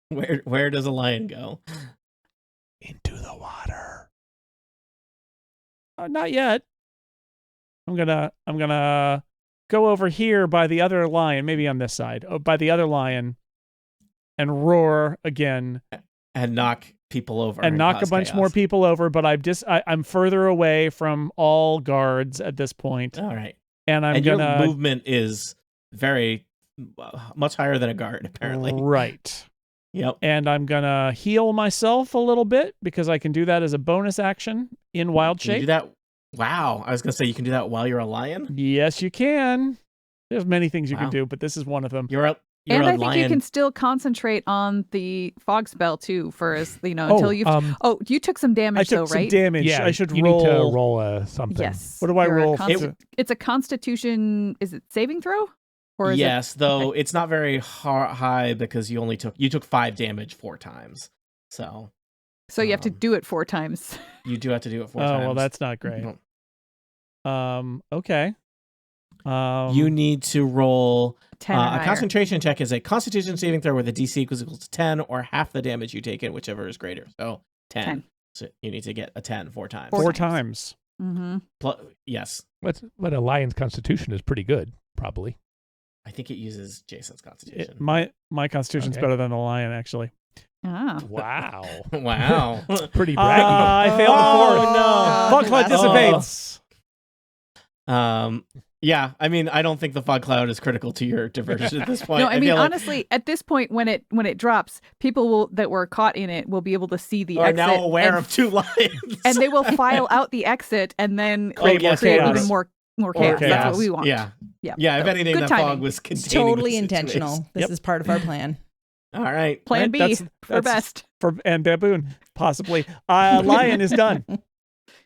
Where does a lion go? Into the water. Not yet. I'm gonna go over here by the other lion, maybe on this side, by the other lion, and roar again, and knock people over, and knock a bunch more people over. But I'm further away from all guards at this point. All right, and your movement is very much higher than a guard, apparently. Right. Yep. And I'm going to heal myself a little bit because I can do that as a bonus action in wild shape. You do that? Wow. I was going to say you can do that while you're a lion? Yes, you can. There's many things you can do, but this is one of them. You're a I think you can still concentrate on the fog spell too for until you've you took some damage though, right? I took some damage. Yeah, I should you roll. need to roll something. Yes. What do I roll? It's a constitution, is it saving throw? Or is though it's not very high because you took 5 damage 4 times. So you have to do it 4 times. You do have to do it 4 times. Oh, well, that's not great. Okay. You need to roll 10 or a higher. concentration check is a constitution saving throw with a DC equals to 10 or half the damage you take in, whichever is greater. So 10. So you need to get a 10 4 times. 4 times. Mm-hmm. Yes. But a lion's constitution is pretty good, probably. I think it uses Jason's constitution. My constitution's better than the lion, actually. Ah. Wow. Wow. Pretty braggy. I failed the 4th. No. Fog cloud dissipates. Yeah, I mean, I don't think the fog cloud is critical to your diversion at this point. No, I mean, honestly, at this point, when it drops, people that were caught in it will be able to see the exit. Are now aware of two lions. And they will file out the exit and then create even more chaos. That's what we want. Yeah. Yeah. If anything, that fog was containing. It's totally intentional. This is part of our plan. All right. Plan B for best. And Baboon, possibly. Lion is done.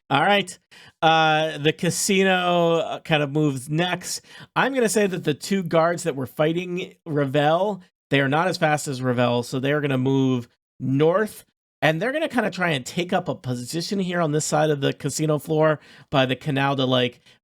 All right. The casino kind of moves next. I'm going to say that the two guards that were fighting Ravel, they are not as fast as Ravel, so they're going to move north, and they're going to kind of try and take up a position here on this side of the casino floor by the canal to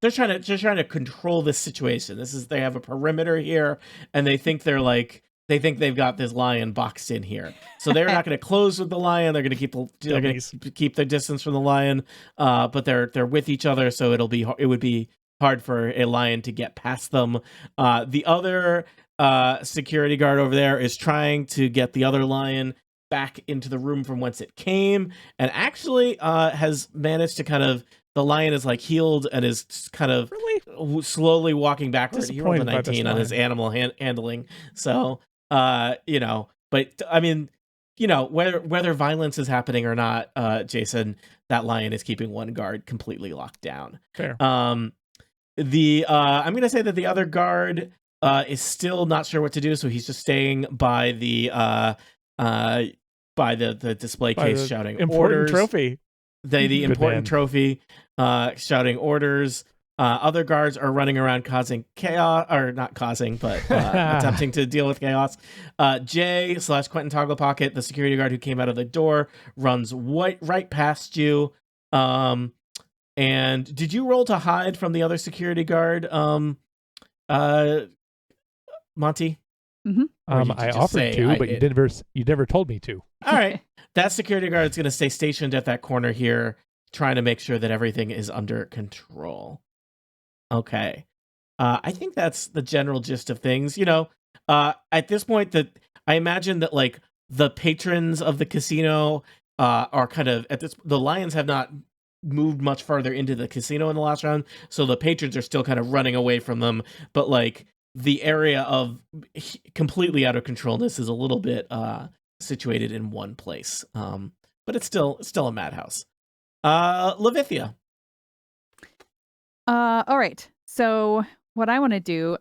they're trying to control this situation. They have a perimeter here, and they think they've got this lion boxed in here. So they're not going to close with the lion. They're going to keep their distance from the lion. But they're with each other, so it would be hard for a lion to get past them. The other security guard over there is trying to get the other lion back into the room from whence it came, and actually has managed to the lion is healed and is kind of slowly walking backwards. He rolled a 19 on his animal handling. So, but I mean, whether violence is happening or not, Jason, that lion is keeping one guard completely locked down. Fair. I'm going to say that the other guard is still not sure what to do, so he's just staying by the display case, shouting important orders. Trophy. The important trophy, shouting orders. Other guards are running around causing chaos, or not causing, but attempting to deal with chaos. Jay / Quentin Togglepocket, the security guard who came out of the door, runs right past you. And did you roll to hide from the other security guard, Monty? Mm-hmm. I offered to, but you never told me to. All right. That security guard is going to stay stationed at that corner here, trying to make sure that everything is under control. Okay. I think that's the general gist of things. At this point, that I imagine that the patrons of the casino are kind of the lions have not moved much farther into the casino in the last round, so the patrons are still kind of running away from them. But the area of completely out of controlness is a little bit situated in one place. But it's still a madhouse. Levithia. All right. So what I want to do,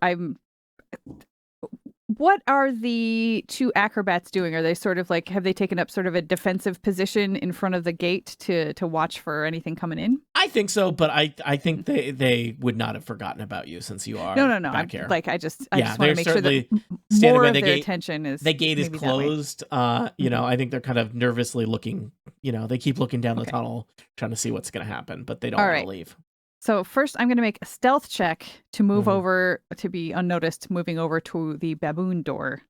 what are the two acrobats doing? Are they sort of have they taken up sort of a defensive position in front of the gate to watch for anything coming in? I think so, but I think they would not have forgotten about you since you are no. back here. I just want to make sure that standing more by of the their gate. attention is The gate is closed. I think they're kind of nervously looking. They keep looking down the tunnel, trying to see what's going to happen, but they don't want to leave. So first, I'm going to make a stealth check to move over, to be unnoticed, moving over to the baboon door,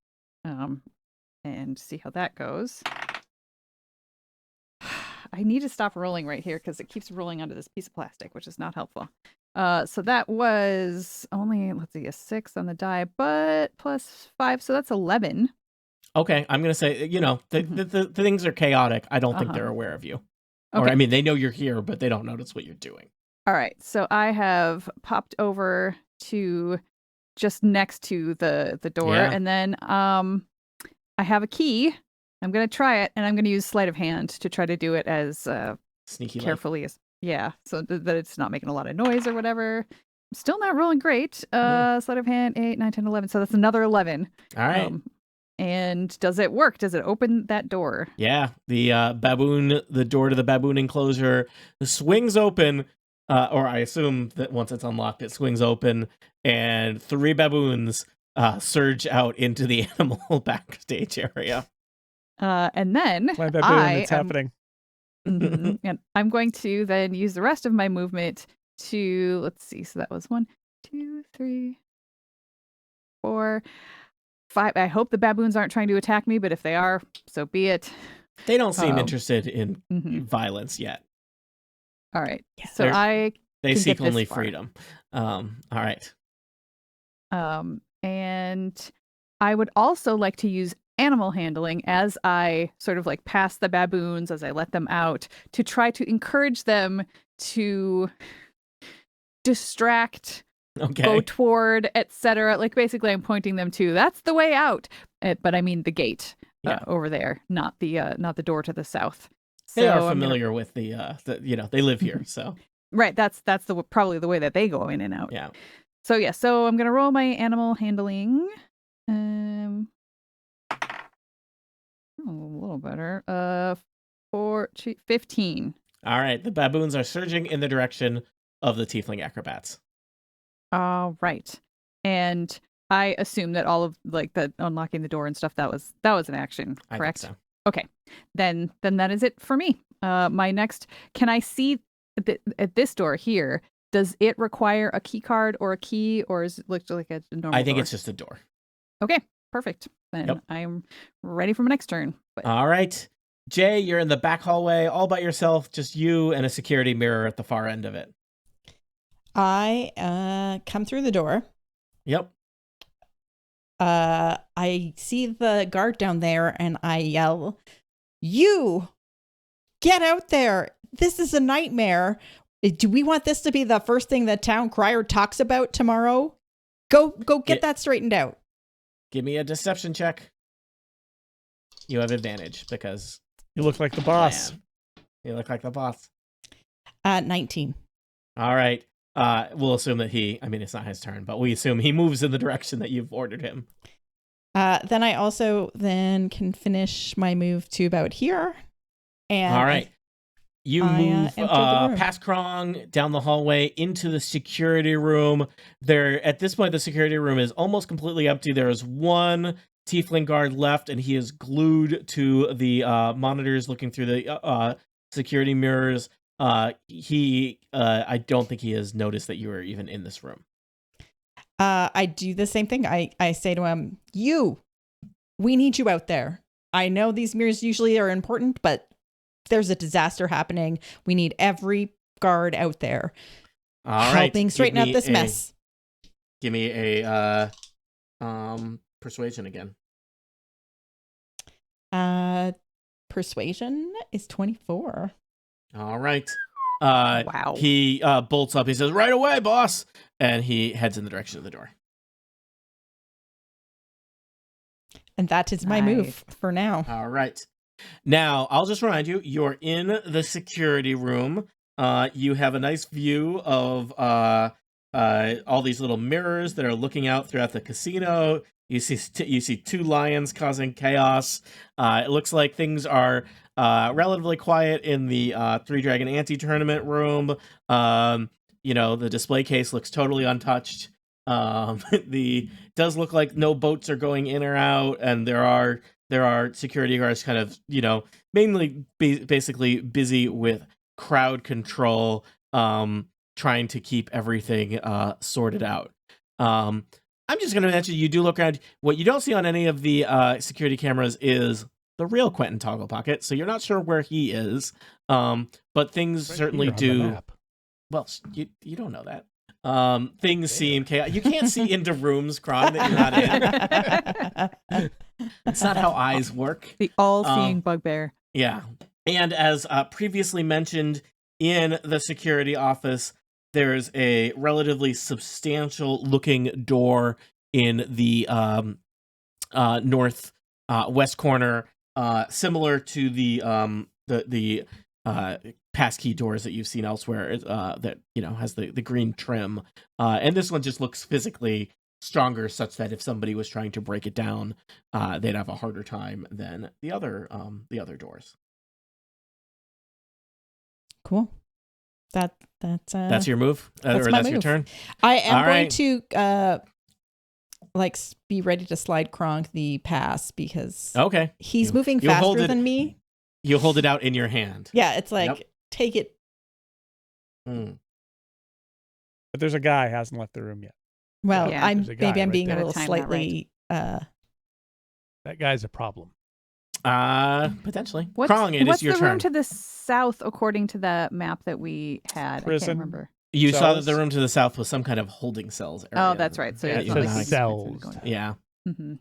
and see how that goes. I need to stop rolling right here because it keeps rolling onto this piece of plastic, which is not helpful. So that was only, a 6 on the die, but plus 5, so that's 11. Okay, I'm going to say, the things are chaotic. I don't think they're aware of you. Okay. Or, I mean, they know you're here, but they don't notice what you're doing. All right, so I have popped over to just next to the door, and then I have a key. I'm going to try it, and I'm going to use sleight of hand to try to do it as sneaky carefully as so that it's not making a lot of noise or whatever. Still not rolling great. Sleight of hand, 8, 9, 10, 11. So that's another 11. All right. And does it work? Does it open that door? Yeah, the the door to the baboon enclosure swings open. Or I assume that once it's unlocked, it swings open, and 3 baboons surge out into the animal backstage area. And then it's happening. And I'm going to then use the rest of my movement to, let's see, so that was 1, 2, 3, 4, 5. I hope the baboons aren't trying to attack me, but if they are, so be it. They don't seem interested in violence yet. All right. So they seek only freedom. All right. And I would also like to use animal handling as I sort of pass the baboons, as I let them out, to try to encourage them to distract go toward, etc. Like basically I'm pointing them to, that's the way out. But I mean the gate over there, not the door to the south. They are familiar with the they live here, so. Right, that's probably the way that they go in and out. Yeah. So so I'm going to roll my animal handling. A little better. 15. All right, the baboons are surging in the direction of the tiefling acrobats. All right. And I assume that all of like the unlocking the door and stuff that was an action, correct? I think so. Okay. Then that is it for me. My next, can I see at this door here, does it require a key card or a key, or is it like a normal I think door? it's just a door. Okay, perfect. Then I'm ready for my next turn. All right. Jay, you're in the back hallway all by yourself, just you and a security mirror at the far end of it. I come through the door. Yep. I see the guard down there and I yell, "You! Get out there! This is a nightmare. Do we want this to be the first thing the town crier talks about tomorrow? Go get that straightened out." Give me a deception check. You have advantage because you look like the boss. You look like the boss. 19. All right. We'll assume that it's not his turn, but we assume he moves in the direction that you've ordered him. Then I also can finish my move to about here. And all right. You move past Krong, down the hallway, into the security room. At this point, the security room is almost completely empty. There is one tiefling guard left, and he is glued to the monitors looking through the security mirrors. I don't think he has noticed that you are even in this room. I do the same thing. I say to him, we need you out there. I know these mirrors usually are important, but there's a disaster happening. We need every guard out there helping straighten out this mess. Give me a persuasion again. Persuasion is 24. All right. Wow. He bolts up. He says, "Right away, boss," and he heads in the direction of the door. And that is my move for now. All right. Now, I'll just remind you, you're in the security room. You have a nice view of all these little mirrors that are looking out throughout the casino. You see two lions causing chaos. It looks like things are relatively quiet in the Three Dragon anti-tournament room. The display case looks totally untouched. It does look like no boats are going in or out, and there are security guards kind of, mainly basically busy with crowd control, trying to keep everything sorted out. I'm just going to mention, you do look around. What you don't see on any of the security cameras is the real Quentin Togglepocket, so you're not sure where he is. But things certainly do. Well, you don't know that. Things seem chaotic. You can't see into rooms, Krong, that you're not in. It's not how eyes work. The all-seeing bugbear. Yeah. And as previously mentioned, in the security office, there's a relatively substantial looking door in the north west corner, similar to the passkey doors that you've seen elsewhere, that has the green trim, and this one just looks physically stronger, such that if somebody was trying to break it down, they'd have a harder time than the other doors. Cool. That's your move, that's or my that's move. Your turn. I am going to be ready to slide Krong the pass because he's moving faster than me. You hold it out in your hand. Yeah, it's like take it. But there's a guy who hasn't left the room yet. Well, I'm being a little slightly. That guy's a problem. Potentially. Krong, it is your turn. What's the room to the south according to the map that we had? Prison. I can't remember. You saw that the room to the south was some kind of holding cells area. Oh, that's right. So it says cells. Yeah. Mm-hmm.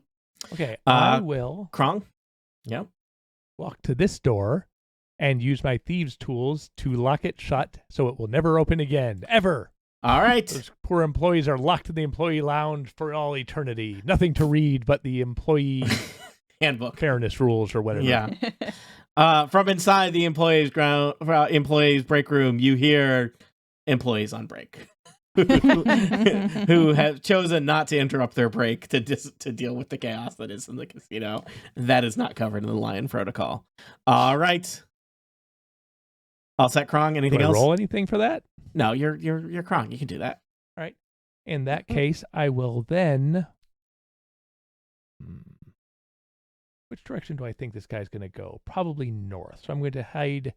Okay, I will. Krong? Yep. Walk to this door and use my thieves' tools to lock it shut so it will never open again. Ever. All right. Those poor employees are locked in the employee lounge for all eternity. Nothing to read but the employee handbook, fairness rules or whatever. Yeah. From inside the employees break room, you hear employees on break who have chosen not to interrupt their break to deal with the chaos that is in the casino. That is not covered in the Lion Protocol. All right. All set, Krong. Anything else? Roll anything for that? No, you're Krong. You can do that. All right. In that case, I will then. Which direction do I think this guy's going to go? Probably north. So I'm going to hide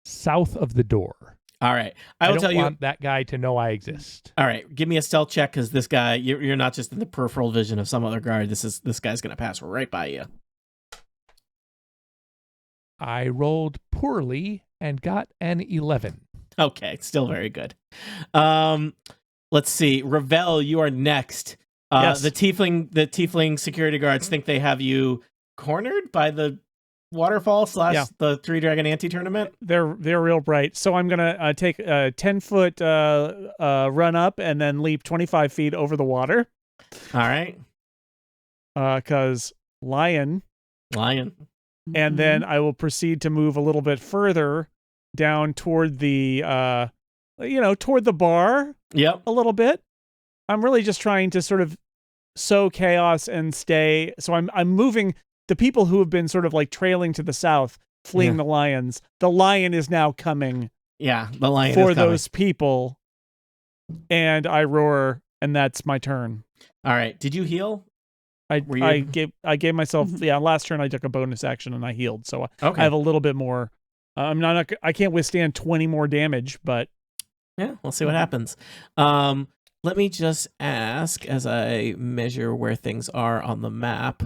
south of the door. All right. I don't want that guy to know I exist. All right. Give me a stealth check, because this guy, you're not just in the peripheral vision of some other guard. This guy's going to pass right by you. I rolled poorly and got an 11. Okay, still very good. Let's see. Ravel, you are next. Yes. The tiefling security guards think they have you cornered by the waterfall / the Three Dragon anti-tournament. They're real bright. So I'm gonna take a 10-foot run up and then leap 25 feet over the water. All right. Because lion. And then I will proceed to move a little bit further down toward the toward the bar. Yep. A little bit. I'm really just trying to sort of sow chaos and stay. So I'm moving the people who have been sort of like trailing to the south, fleeing the lions. The lion is now coming. Yeah, the lion for is coming. those people. And I roar, and that's my turn. All right. Did you heal? I gave myself last turn I took a bonus action and I healed, so I have a little bit more. I can't withstand 20 more damage, but yeah, we'll see what happens. Let me just ask as I measure where things are on the map.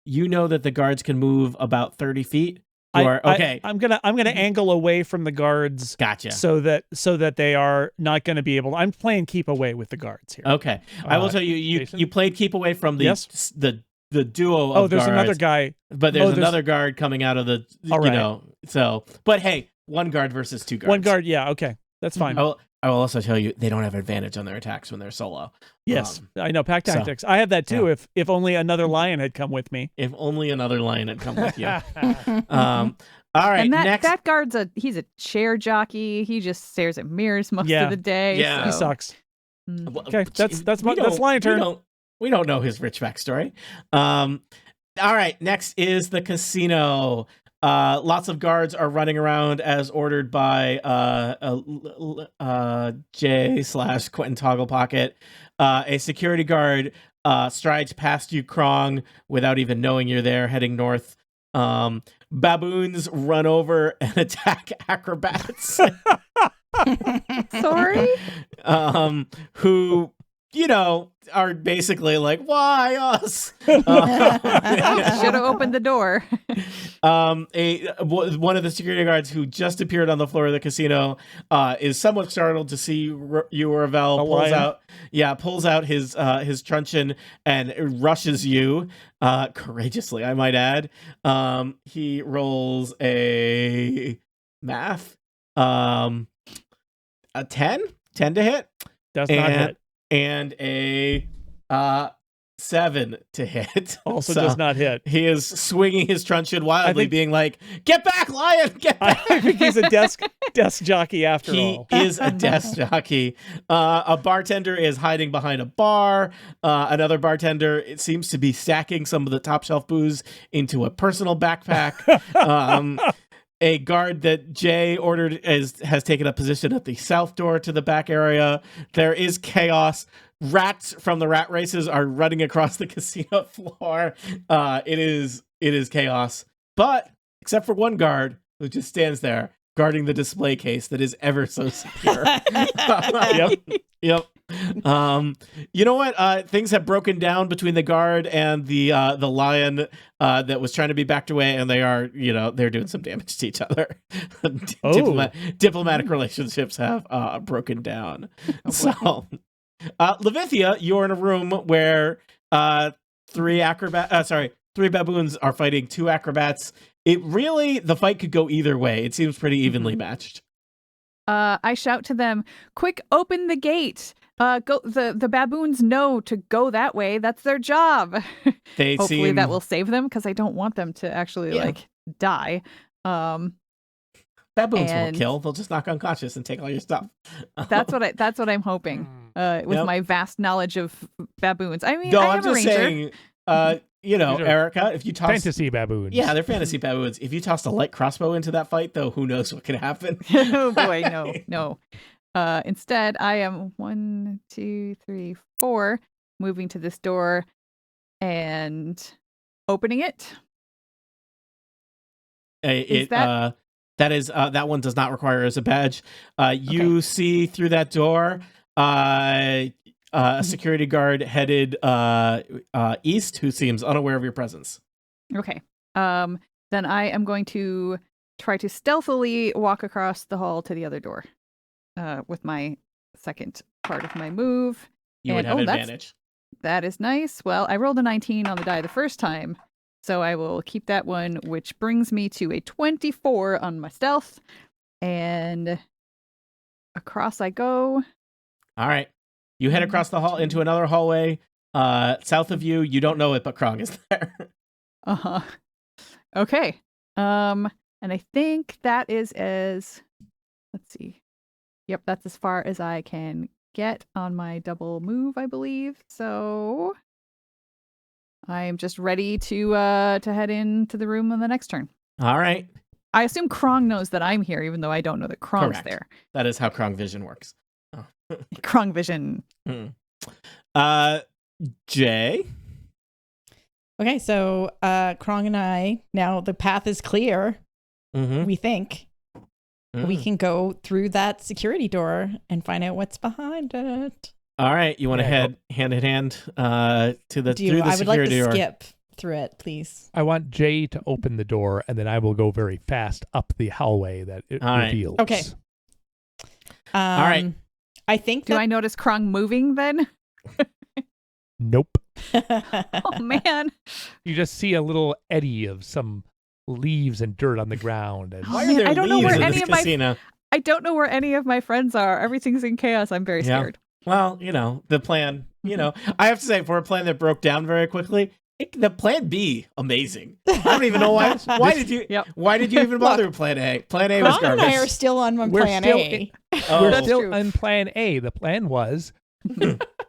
You know that the guards can move about 30 feet. I'm gonna angle away from the guards. Gotcha. So that they are not going to be able. I'm playing keep away with the guards here. Okay, I will tell you. You played keep away from the duo. Of there's guards, another guy, but there's another guard coming out of the. All right. You know, so but hey, one guard versus two guards. One guard, yeah, okay, that's fine. I will also tell you they don't have advantage on their attacks when they're solo. Yes, I know pack tactics. I have that too. Yeah. If only another lion had come with me. If only another lion had come with you. All right. And next, that guard's he's a chair jockey. He just stares at mirrors most of the day. Yeah, he sucks. Okay, that's lion turn. We don't know his rich backstory. All right. Next is the casino. Lots of guards are running around as ordered by Jay / Quentin Togglepocket. A security guard strides past you, Krong, without even knowing you're there, heading north. Baboons run over and attack acrobats. Sorry? Who, are basically like, why us? Should have opened the door. One of the security guards who just appeared on the floor of the casino is somewhat startled to see you, Ravel. Pulls out his truncheon and rushes you courageously, I might add. He rolls a math, a 10 to hit. Does not hit. And a 7 to hit. Also does not hit. He is swinging his truncheon wildly, being like, "Get back, lion! Get back!" I think he's a desk jockey after all. He is a desk jockey. A bartender is hiding behind a bar. Another bartender, it seems to be stacking some of the top shelf booze into a personal backpack. A guard that Jay ordered has taken a position at the south door to the back area. There is chaos. Rats from the rat races are running across the casino floor. It is chaos. But except for one guard who just stands there guarding the display case that is ever so secure. Yep. You know what? Things have broken down between the guard and the lion that was trying to be backed away, and they are, they're doing some damage to each other. Diplomatic relationships have broken down. Levithia, you're in a room where three baboons are fighting two acrobats. The fight could go either way. It seems pretty evenly matched. I shout to them, "Quick, open the gate! Go. The baboons know to go that way. That's their job." Hopefully that will save them because I don't want them to actually die. Baboons won't kill. They'll just knock unconscious and take all your stuff. That's what I'm hoping. With my vast knowledge of baboons. I mean, no, I'm just saying. Erica, if you toss fantasy baboons. Yeah, they're fantasy baboons. If you tossed a light crossbow into that fight, though, who knows what could happen? Oh boy, no. Instead, I am 1, 2, 3, 4, moving to this door and opening it. That one does not require as a badge. You see through that door a security guard headed east who seems unaware of your presence. Okay. Then I am going to try to stealthily walk across the hall to the other door with my second part of my move. You would have advantage. That is nice. Well, I rolled a 19 on the die the first time. So I will keep that one, which brings me to a 24 on my stealth. And across I go. All right. You head across the hall into another hallway. South of you, you don't know it, but Krong is there. Uh-huh. Okay. And I think that is let's see. Yep, that's as far as I can get on my double move, I believe. So I'm just ready to head into the room on the next turn. All right. I assume Krong knows that I'm here, even though I don't know that Krong's there. That is how Krong Vision works. Oh. Krong Vision. Jay? Okay, so Krong and I, now the path is clear, we think. We can go through that security door and find out what's behind it. All right, you want to head hand in hand through the security door? I would like to skip through it, please. I want Jay to open the door, and then I will go very fast up the hallway that it reveals. Okay. All right. I think. Do I notice Krong moving then? Nope. Oh man! You just see a little eddy of some leaves and dirt on the ground. And why are there leaves in this casino? I don't know where any of my friends are. Everything's in chaos. I'm very scared. Well, the plan, I have to say, for a plan that broke down very quickly, the plan B, amazing. I don't even know why. Why did you even bother with plan A? Plan A was garbage. Krong and I are still on plan A. We're still on plan A. The plan was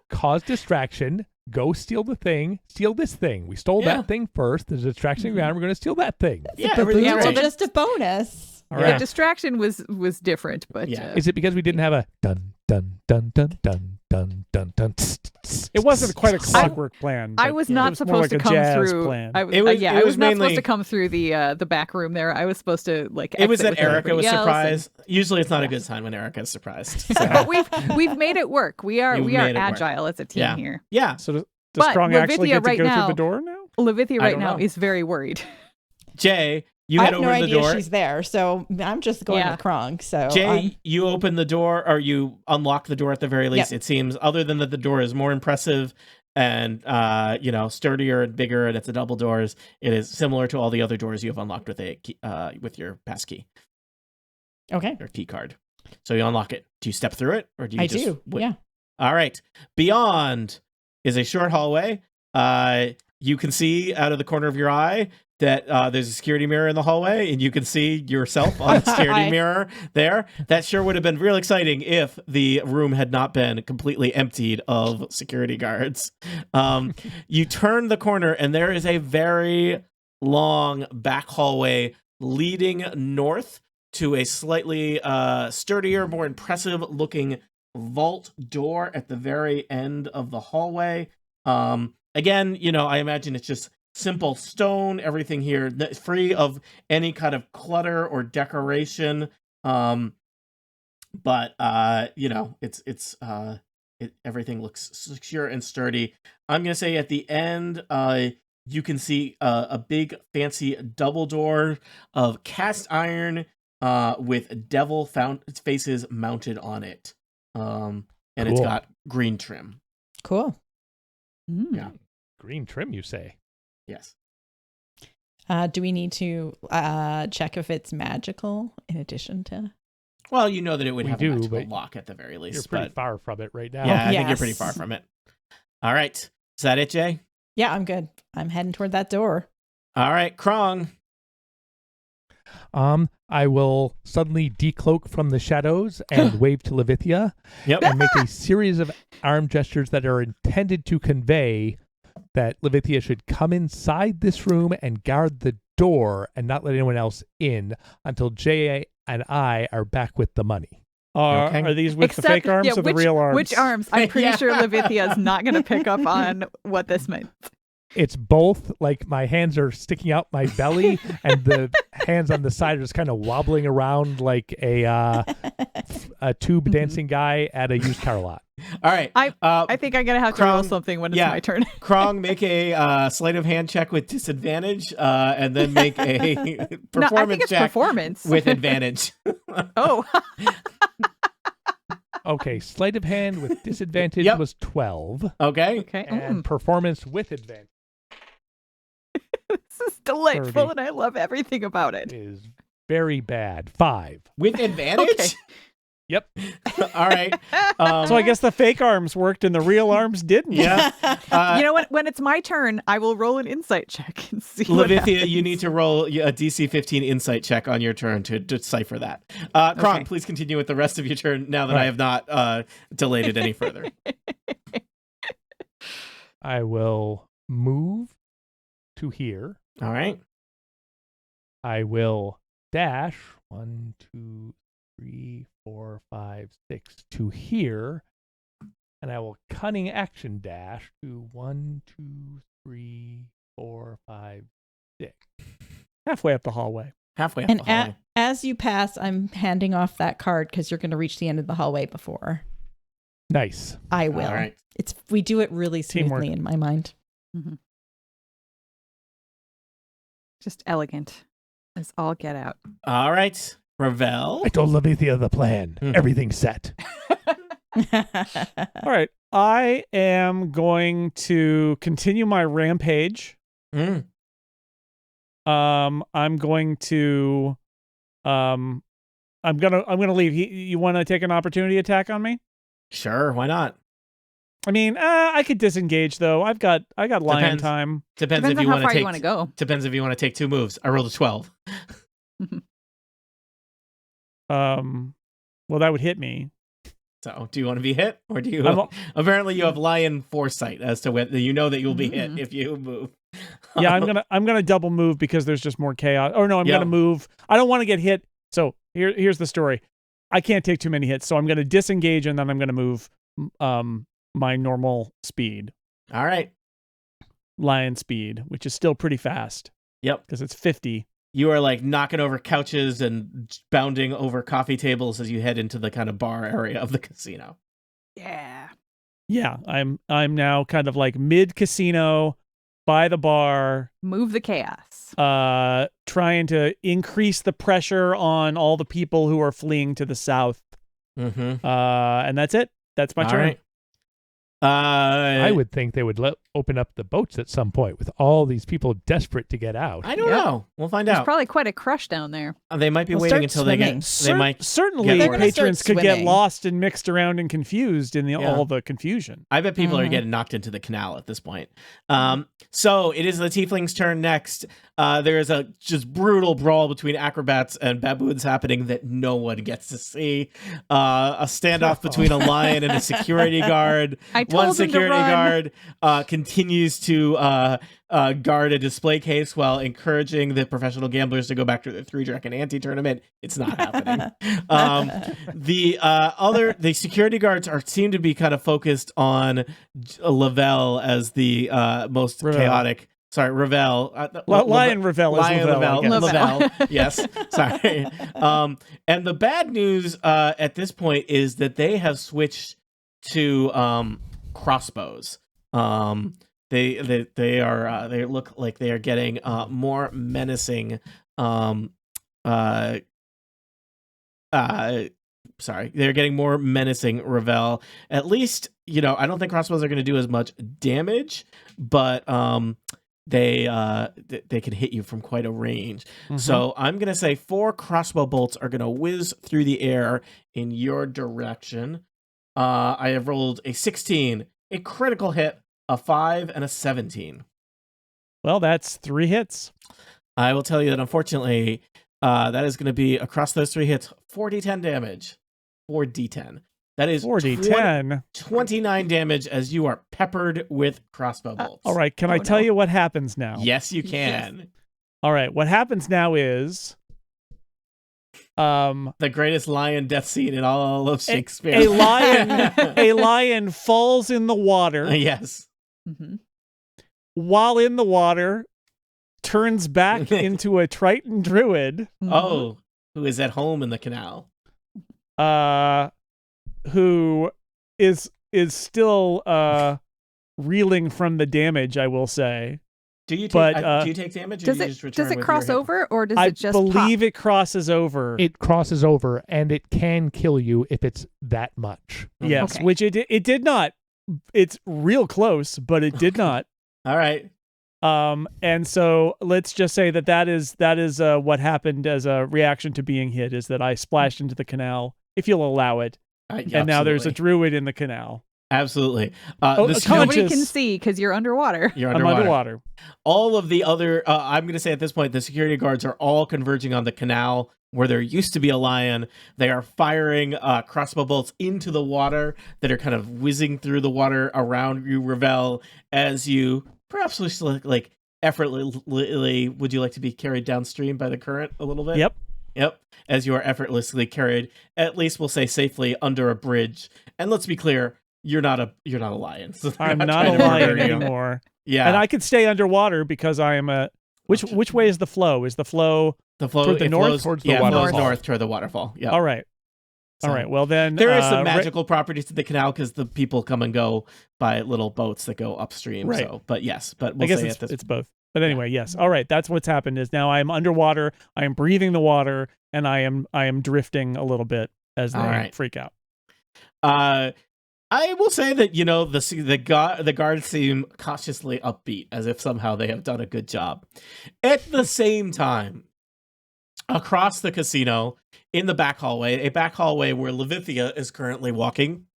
cause distraction, go steal the thing, steal this thing. We stole that thing first. There's a distraction around. We're going to steal that thing. Well, just a bonus. All right. The distraction was different, but is it because we didn't have a dun dun dun dun dun dun dun dun? It wasn't quite a clockwork plan. I was not supposed to come through. I was not supposed to come through the back room there. I was supposed to It was that Erica was surprised. Usually, it's not a good sign when Erica is surprised. So. But we've made it work. We are agile as a team here. Yeah. So does Krong actually get to go through the door now? Levithia right now is very worried. Jay. You head over the door. I have no idea she's there, so I'm just going with Krong. So Jay, you open the door, or you unlock the door at the very least. It seems, other than that the door is more impressive and sturdier and bigger, and it's a double doors. It is similar to all the other doors you have unlocked with with your pass key. Okay. Your key card. So you unlock it. Do you step through it, or do you just wait? Yeah. All right. Beyond is a short hallway. You can see out of the corner of your eye that there's a security mirror in the hallway, and you can see yourself on the security mirror there. That sure would have been real exciting if the room had not been completely emptied of security guards. You turn the corner, and there is a very long back hallway leading north to a slightly sturdier, more impressive-looking vault door at the very end of the hallway. Again, I imagine it's just simple stone, everything here free of any kind of clutter or decoration. But everything looks secure and sturdy. I'm gonna say at the end, you can see a big fancy double door of cast iron with devil faces mounted on it. And It's got green trim. Cool. Yeah. Green trim, you say? Yes. Do we need to check if it's magical in addition to? Well, you know that it would have a magical but lock at the very least. You're pretty far from it right now. Yeah, I think you're pretty far from it. All right. Is that it, Jay? Yeah, I'm good. I'm heading toward that door. All right, Krong. I will suddenly decloak from the shadows and wave to Levithia and make a series of arm gestures that are intended to convey that Levithia should come inside this room and guard the door and not let anyone else in until Jay and I are back with the money. Are these with the fake arms or the real arms? Which arms? I'm pretty sure Levithia is not going to pick up on what this meant. It's both. Like, my hands are sticking out my belly and the hands on the side are just kind of wobbling around like a tube dancing guy at a used car lot. All right. I think I'm going to have to roll something when it's my turn. Krong, make a sleight of hand check with disadvantage and then make a performance check with advantage. Oh. Okay, sleight of hand with disadvantage was 12. Okay. And performance with advantage. This is delightful, 30. And I love everything about it. It is very bad. 5. With advantage? Okay. Yep. All right. So I guess the fake arms worked and the real arms didn't. Yeah. You know what? When it's my turn, I will roll an insight check and see. Levithia, you need to roll a DC 15 insight check on your turn to decipher that. Krong, please continue with the rest of your turn now that I have not delayed it any further. I will move to here. All right. I will dash 1, 2, 3, 4, 5, 6 to here, and I will cunning action dash to 1, 2, 3, 4, 5, 6. Halfway up the hallway. Halfway up the hallway. As you pass, I'm handing off that card because you're going to reach the end of the hallway before. Nice. I will. All right. We do it really smoothly in my mind. Mm-hmm. Just elegant. Let's all get out. All right. Ravel. I told Levithia the plan. Everything's set. All right. I am going to continue my rampage. I'm going to I'm gonna leave. You want to take an opportunity attack on me? Sure, why not? I mean, I could disengage though. I got lion time. Depends if on you how want far to you want to go. Depends if you want to take 2 moves. I rolled a 12. Well, that would hit me. So, do you want to be hit, or do you? Apparently, you have lion foresight as to whether you know that you'll be hit if you move. Yeah, I'm gonna double move because there's just more chaos. Oh no, I'm gonna move. I don't want to get hit. So here's the story. I can't take too many hits, so I'm gonna disengage and then I'm gonna move my normal speed. All right. Lion speed, which is still pretty fast. Yep. Because it's 50. You are like knocking over couches and bounding over coffee tables as you head into the kind of bar area of the casino. Yeah. Yeah, I'm now kind of like mid casino, by the bar. Move the chaos. Trying to increase the pressure on all the people who are fleeing to the south. Mm-hmm. And that's it. That's my turn. Right. I would think they would open up the boats at some point with all these people desperate to get out. I don't know. We'll find There's out. probably quite a crush down there. They might be waiting until they get. They might certainly patrons could get lost and mixed around and confused in all the confusion. I bet people are getting knocked into the canal at this point. So it is the tiefling's turn next. There is a just brutal brawl between acrobats and baboons happening that no one gets to see. A standoff between a lion and a security guard. One security guard continues to guard a display case while encouraging the professional gamblers to go back to the 3-Dragon anti-tournament. It's not happening. The security guards seem to be kind of focused on Lavelle as the most chaotic. Sorry, Ravel. Lion Ravel is Lavelle. Yes. Sorry. And the bad news at this point is that they have switched to crossbows. They look like they are getting more menacing. They're getting more menacing, Ravel. At least, I don't think crossbows are going to do as much damage, but they can hit you from quite a range. So I'm gonna say 4 crossbow bolts are gonna whiz through the air in your direction. I have rolled a 16, a critical hit, a 5, and a 17. Well, that's 3 hits. I will tell you that unfortunately, that is going to be across those 3 hits 4d10 damage. 4d10. That is 4d10. 29 damage as you are peppered with crossbow bolts. All right, can I tell you what happens now? Yes, you can. Yes. All right, what happens now is the greatest lion death scene in all of Shakespeare. A lion falls in the water. Yes. While in the water, turns back into a Triton druid. Oh, who is at home in the canal. Who is still reeling from the damage, I will say. Do you take damage? Does it cross over, or does it just believe pop? It crosses over. It crosses over, and it can kill you if it's that much. Yes, okay. Which it did not. It's real close, but it did not. All right. And so let's just say that is what happened as a reaction to being hit, is that I splashed into the canal, if you'll allow it. And now there's a druid in the canal. Absolutely. Nobody can see because you're underwater. I'm underwater. All of the other, I'm going to say at this point, the security guards are all converging on the canal where there used to be a lion. They are firing crossbow bolts into the water that are kind of whizzing through the water around you, Ravel, as you perhaps wish to like effortlessly, would you like to be carried downstream by the current a little bit? Yep. As you are effortlessly carried, at least we'll say safely, under a bridge. And let's be clear, you're not a lion. So I'm not a lion anymore. Yeah. And I could stay underwater because I am a which way is the flow? Is the flow toward the north? Towards the waterfall. North toward the waterfall. Yeah. All right. All right. Well, then there is some magical properties to the canal because the people come and go by little boats that go upstream. Right. So, but yes, but I guess it's both. But anyway, yes. All right. That's what's happened. Is now I am underwater. I am breathing the water, and I am drifting a little bit as they freak out. I will say that the guards seem cautiously upbeat, as if somehow they have done a good job. At the same time, across the casino, in the back hallway, a back hallway where Levithia is currently walking,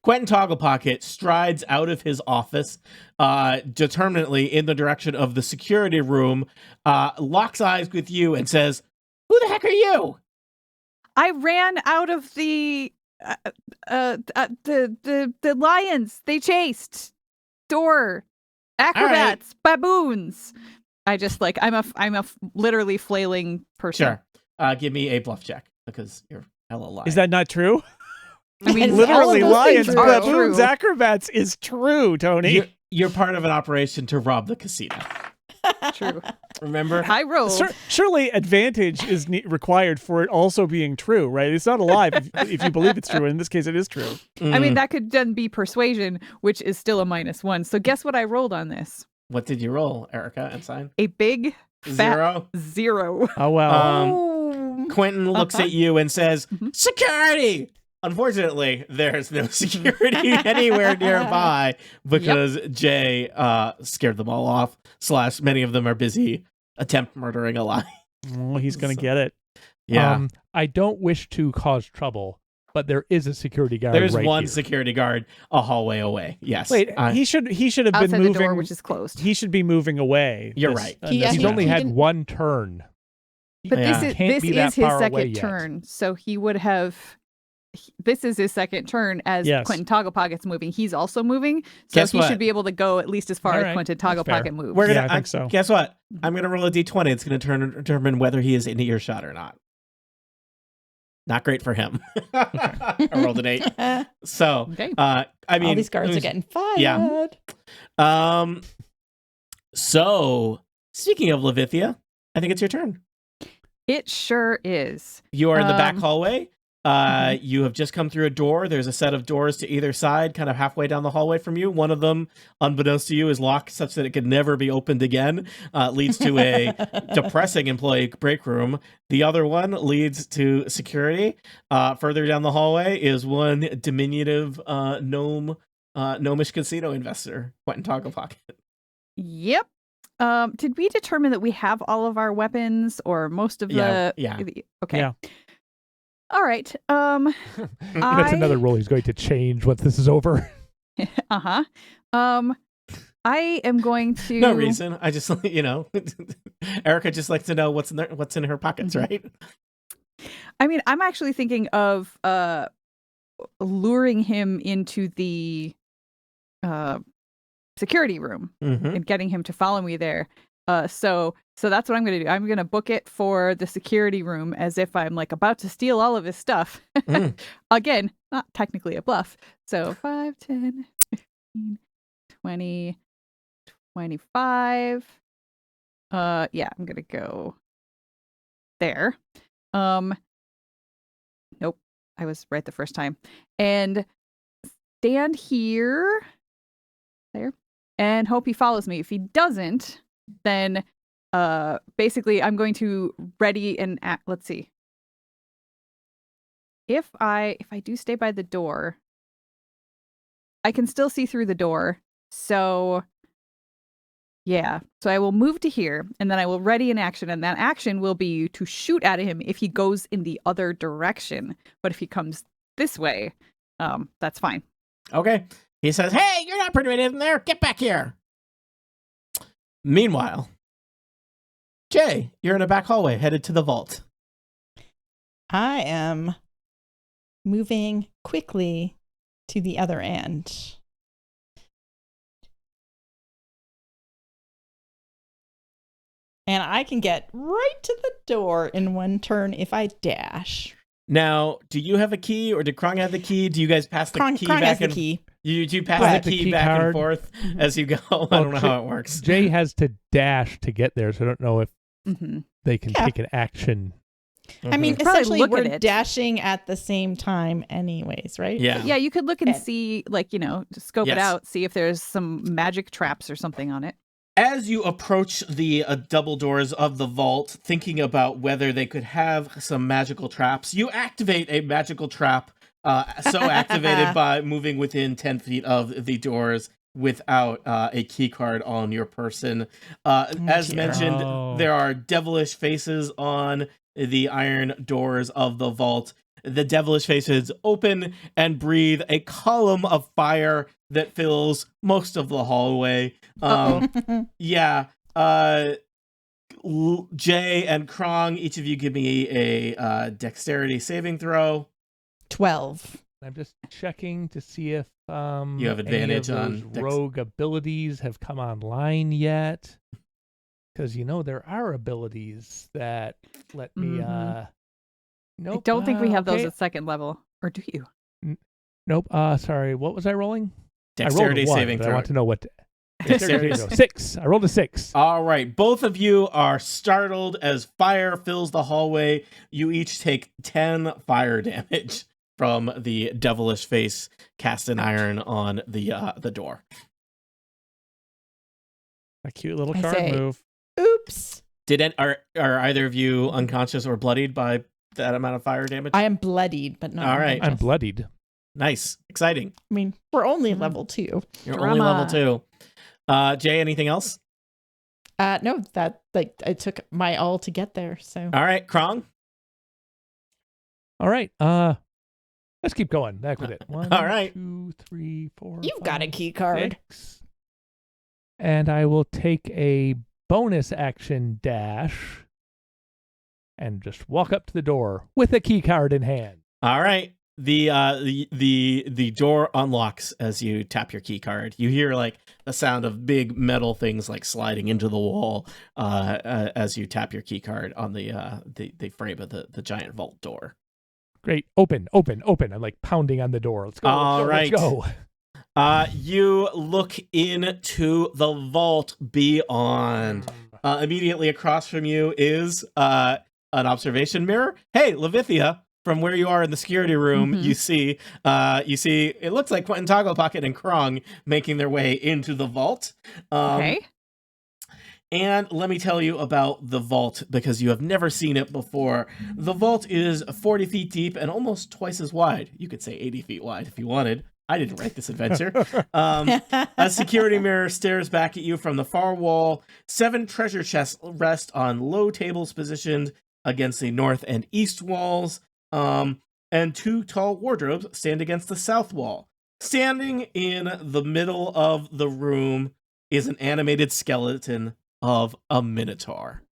Quentin Togglepocket strides out of his office, determinately in the direction of the security room, locks eyes with you, and says, "Who the heck are you?" I ran out of the lions. They chased door acrobats, baboons. I just I'm a literally flailing person. Sure. Give me a bluff check because you're hella lying. Is that not true? I mean, literally lions, baboons, true. acrobats is true, Tony. You're part of an operation to rob the casino. True. Remember? I rolled. Surely advantage is required for it also being true, right? It's not a lie if you believe it's true. In this case, it is true. I mean, that could then be persuasion, which is still a -1. So guess what I rolled on this? What did you roll, Erica and Sign? A big fat 0. Oh, wow. Quentin looks at you and says, "Security!" Unfortunately, there's no security anywhere nearby because Jay scared them all off. / many of them are busy attempt murdering a lion. Well, he's going to get it. Yeah. I don't wish to cause trouble, but there is a security guard. There's right one here. security guard a hallway away. Yes. Wait, he should have been outside moving. the door, which is closed. He should be moving away. You're right. He's only had one turn. But this is his second yet. turn, so he would have. This is his second turn as Quentin Togglepocket's moving. He's also moving, so Guess he what? should be able to go at least as far as Quentin Togglepocket moves. I think so. Guess what? I'm going to roll a d20. It's going to determine whether he is in earshot or not. Not great for him. I rolled an 8. So, I mean, all these guards are getting fired. Yeah. So, speaking of Levithia, I think it's your turn. It sure is. You are in the back hallway. You have just come through a door. There's a set of doors to either side, kind of halfway down the hallway from you. One of them, unbeknownst to you, is locked such that it can never be opened again. Leads to a depressing employee break room. The other one leads to security. Further down the hallway is one diminutive gnomish casino investor, Quentin Togglepocket. Yep. Did we determine that we have all of our weapons or most of Yeah. Okay. Yeah. All right. That's another rule he's going to change once this is over. Uh-huh. I am going to... No reason. I just, Erica just likes to know what's in her pockets, right? I mean, I'm actually thinking of luring him into the security room and getting him to follow me there. So that's what I'm going to do. I'm going to book it for the security room as if I'm like about to steal all of his stuff. Again, not technically a bluff. So 5, 10, 15, 20, 25. Yeah, I'm going to go there. Nope. I was right the first time. And stand here. There. And hope he follows me. If he doesn't, then basically I'm going to ready and act. Let's see. If I do stay by the door, I can still see through the door. So yeah. So I will move to here and then I will ready an action, and that action will be to shoot at him if he goes in the other direction. But if he comes this way, that's fine. Okay. He says, "Hey, you're not permitted in there. Get back here." Meanwhile, Jay, you're in a back hallway headed to the vault. I am moving quickly to the other end. And I can get right to the door in one turn if I dash. Now, do you have a key, or did Krong have the key? Do you guys pass the key Krong back has and the key. You do pass the key back card. and forth as you go? I don't know how it works. Jay has to dash to get there, so I don't know if they can take an action. I mean, Probably essentially, look we're at it. dashing at the same time anyways, right? Yeah. Yeah, you could look and see, scope it Yes. out, see if there's some magic traps or something on it. As you approach the double doors of the vault, thinking about whether they could have some magical traps, you activate a magical trap, so activated by moving within 10 feet of the doors without a key card on your person. As mentioned, there are devilish faces on the iron doors of the vault. The devilish faces open and breathe a column of fire that fills most of the hallway. Yeah. Jay and Krong, each of you give me a dexterity saving throw. 12. I'm just checking to see if you have advantage any of on those rogue abilities have come online yet. Because there are abilities that let me nope. I don't think we have those at second level, or do you? Nope. Sorry, what was I rolling? Dexterity I rolled a 1, saving but throw. I want to know what. Dexterity 6. I rolled a 6. All right. Both of you are startled as fire fills the hallway. You each take 10 fire damage from the devilish face cast in iron on the door. A cute little card move. Oops. Are either of you unconscious or bloodied by that amount of fire damage? I am bloodied, but not. All right. I'm bloodied. Nice. Exciting. I mean, we're only level 2. You're only level 2. Jay, anything else? No, that it took my all to get there. So. All right, Krong. All right. Let's keep going. Back with it. 1, all right. 2, 3, 4. You've 5, got a key card. 6. And I will take a bonus action dash and just walk up to the door with a key card in hand. All right. The door unlocks as you tap your key card. You hear like the sound of big metal things like sliding into the wall as you tap your key card on the frame of the giant vault door. Great. Open. I'm like pounding on the door. Let's go. All right. Let's go. You look into the vault beyond. Immediately across from you is an observation mirror. Hey, Levithia. From where you are in the security room, you see it looks like Quentin Togglepocket and Krong making their way into the vault. Okay. And let me tell you about the vault, because you have never seen it before. The vault is 40 feet deep and almost twice as wide. You could say 80 feet wide if you wanted. I didn't write this adventure. A security mirror stares back at you from the far wall. 7 treasure chests rest on low tables positioned against the north and east walls. And 2 tall wardrobes stand against the south wall. Standing in the middle of the room is an animated skeleton of a minotaur.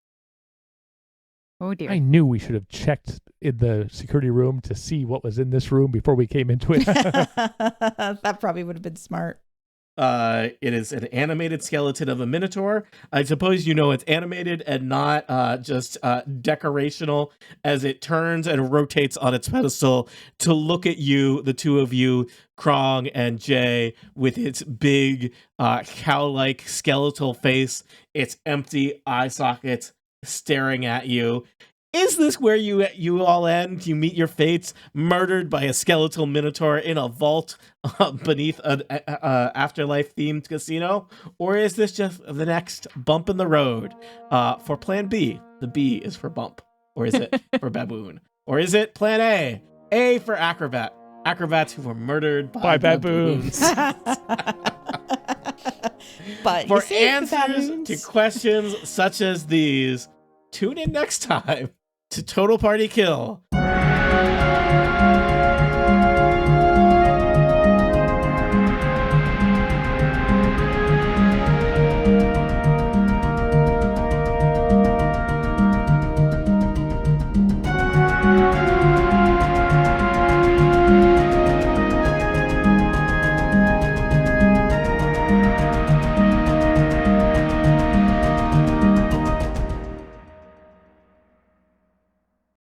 Oh dear. I knew we should have checked in the security room to see what was in this room before we came into it. That probably would have been smart. It is an animated skeleton of a minotaur. I suppose you know it's animated and not just decorational, as it turns and rotates on its pedestal to look at you, the two of you, Krong and Jay, with its big cow-like skeletal face, its empty eye sockets staring at you. Is this where you all end? You meet your fates, murdered by a skeletal minotaur in a vault beneath an afterlife-themed casino? Or is this just the next bump in the road for Plan B? The B is for bump. Or is it for baboon? Or is it Plan A? A for acrobat. Acrobats who were murdered by baboons. But for answers to questions such as these, tune in next time to Total Party Kill.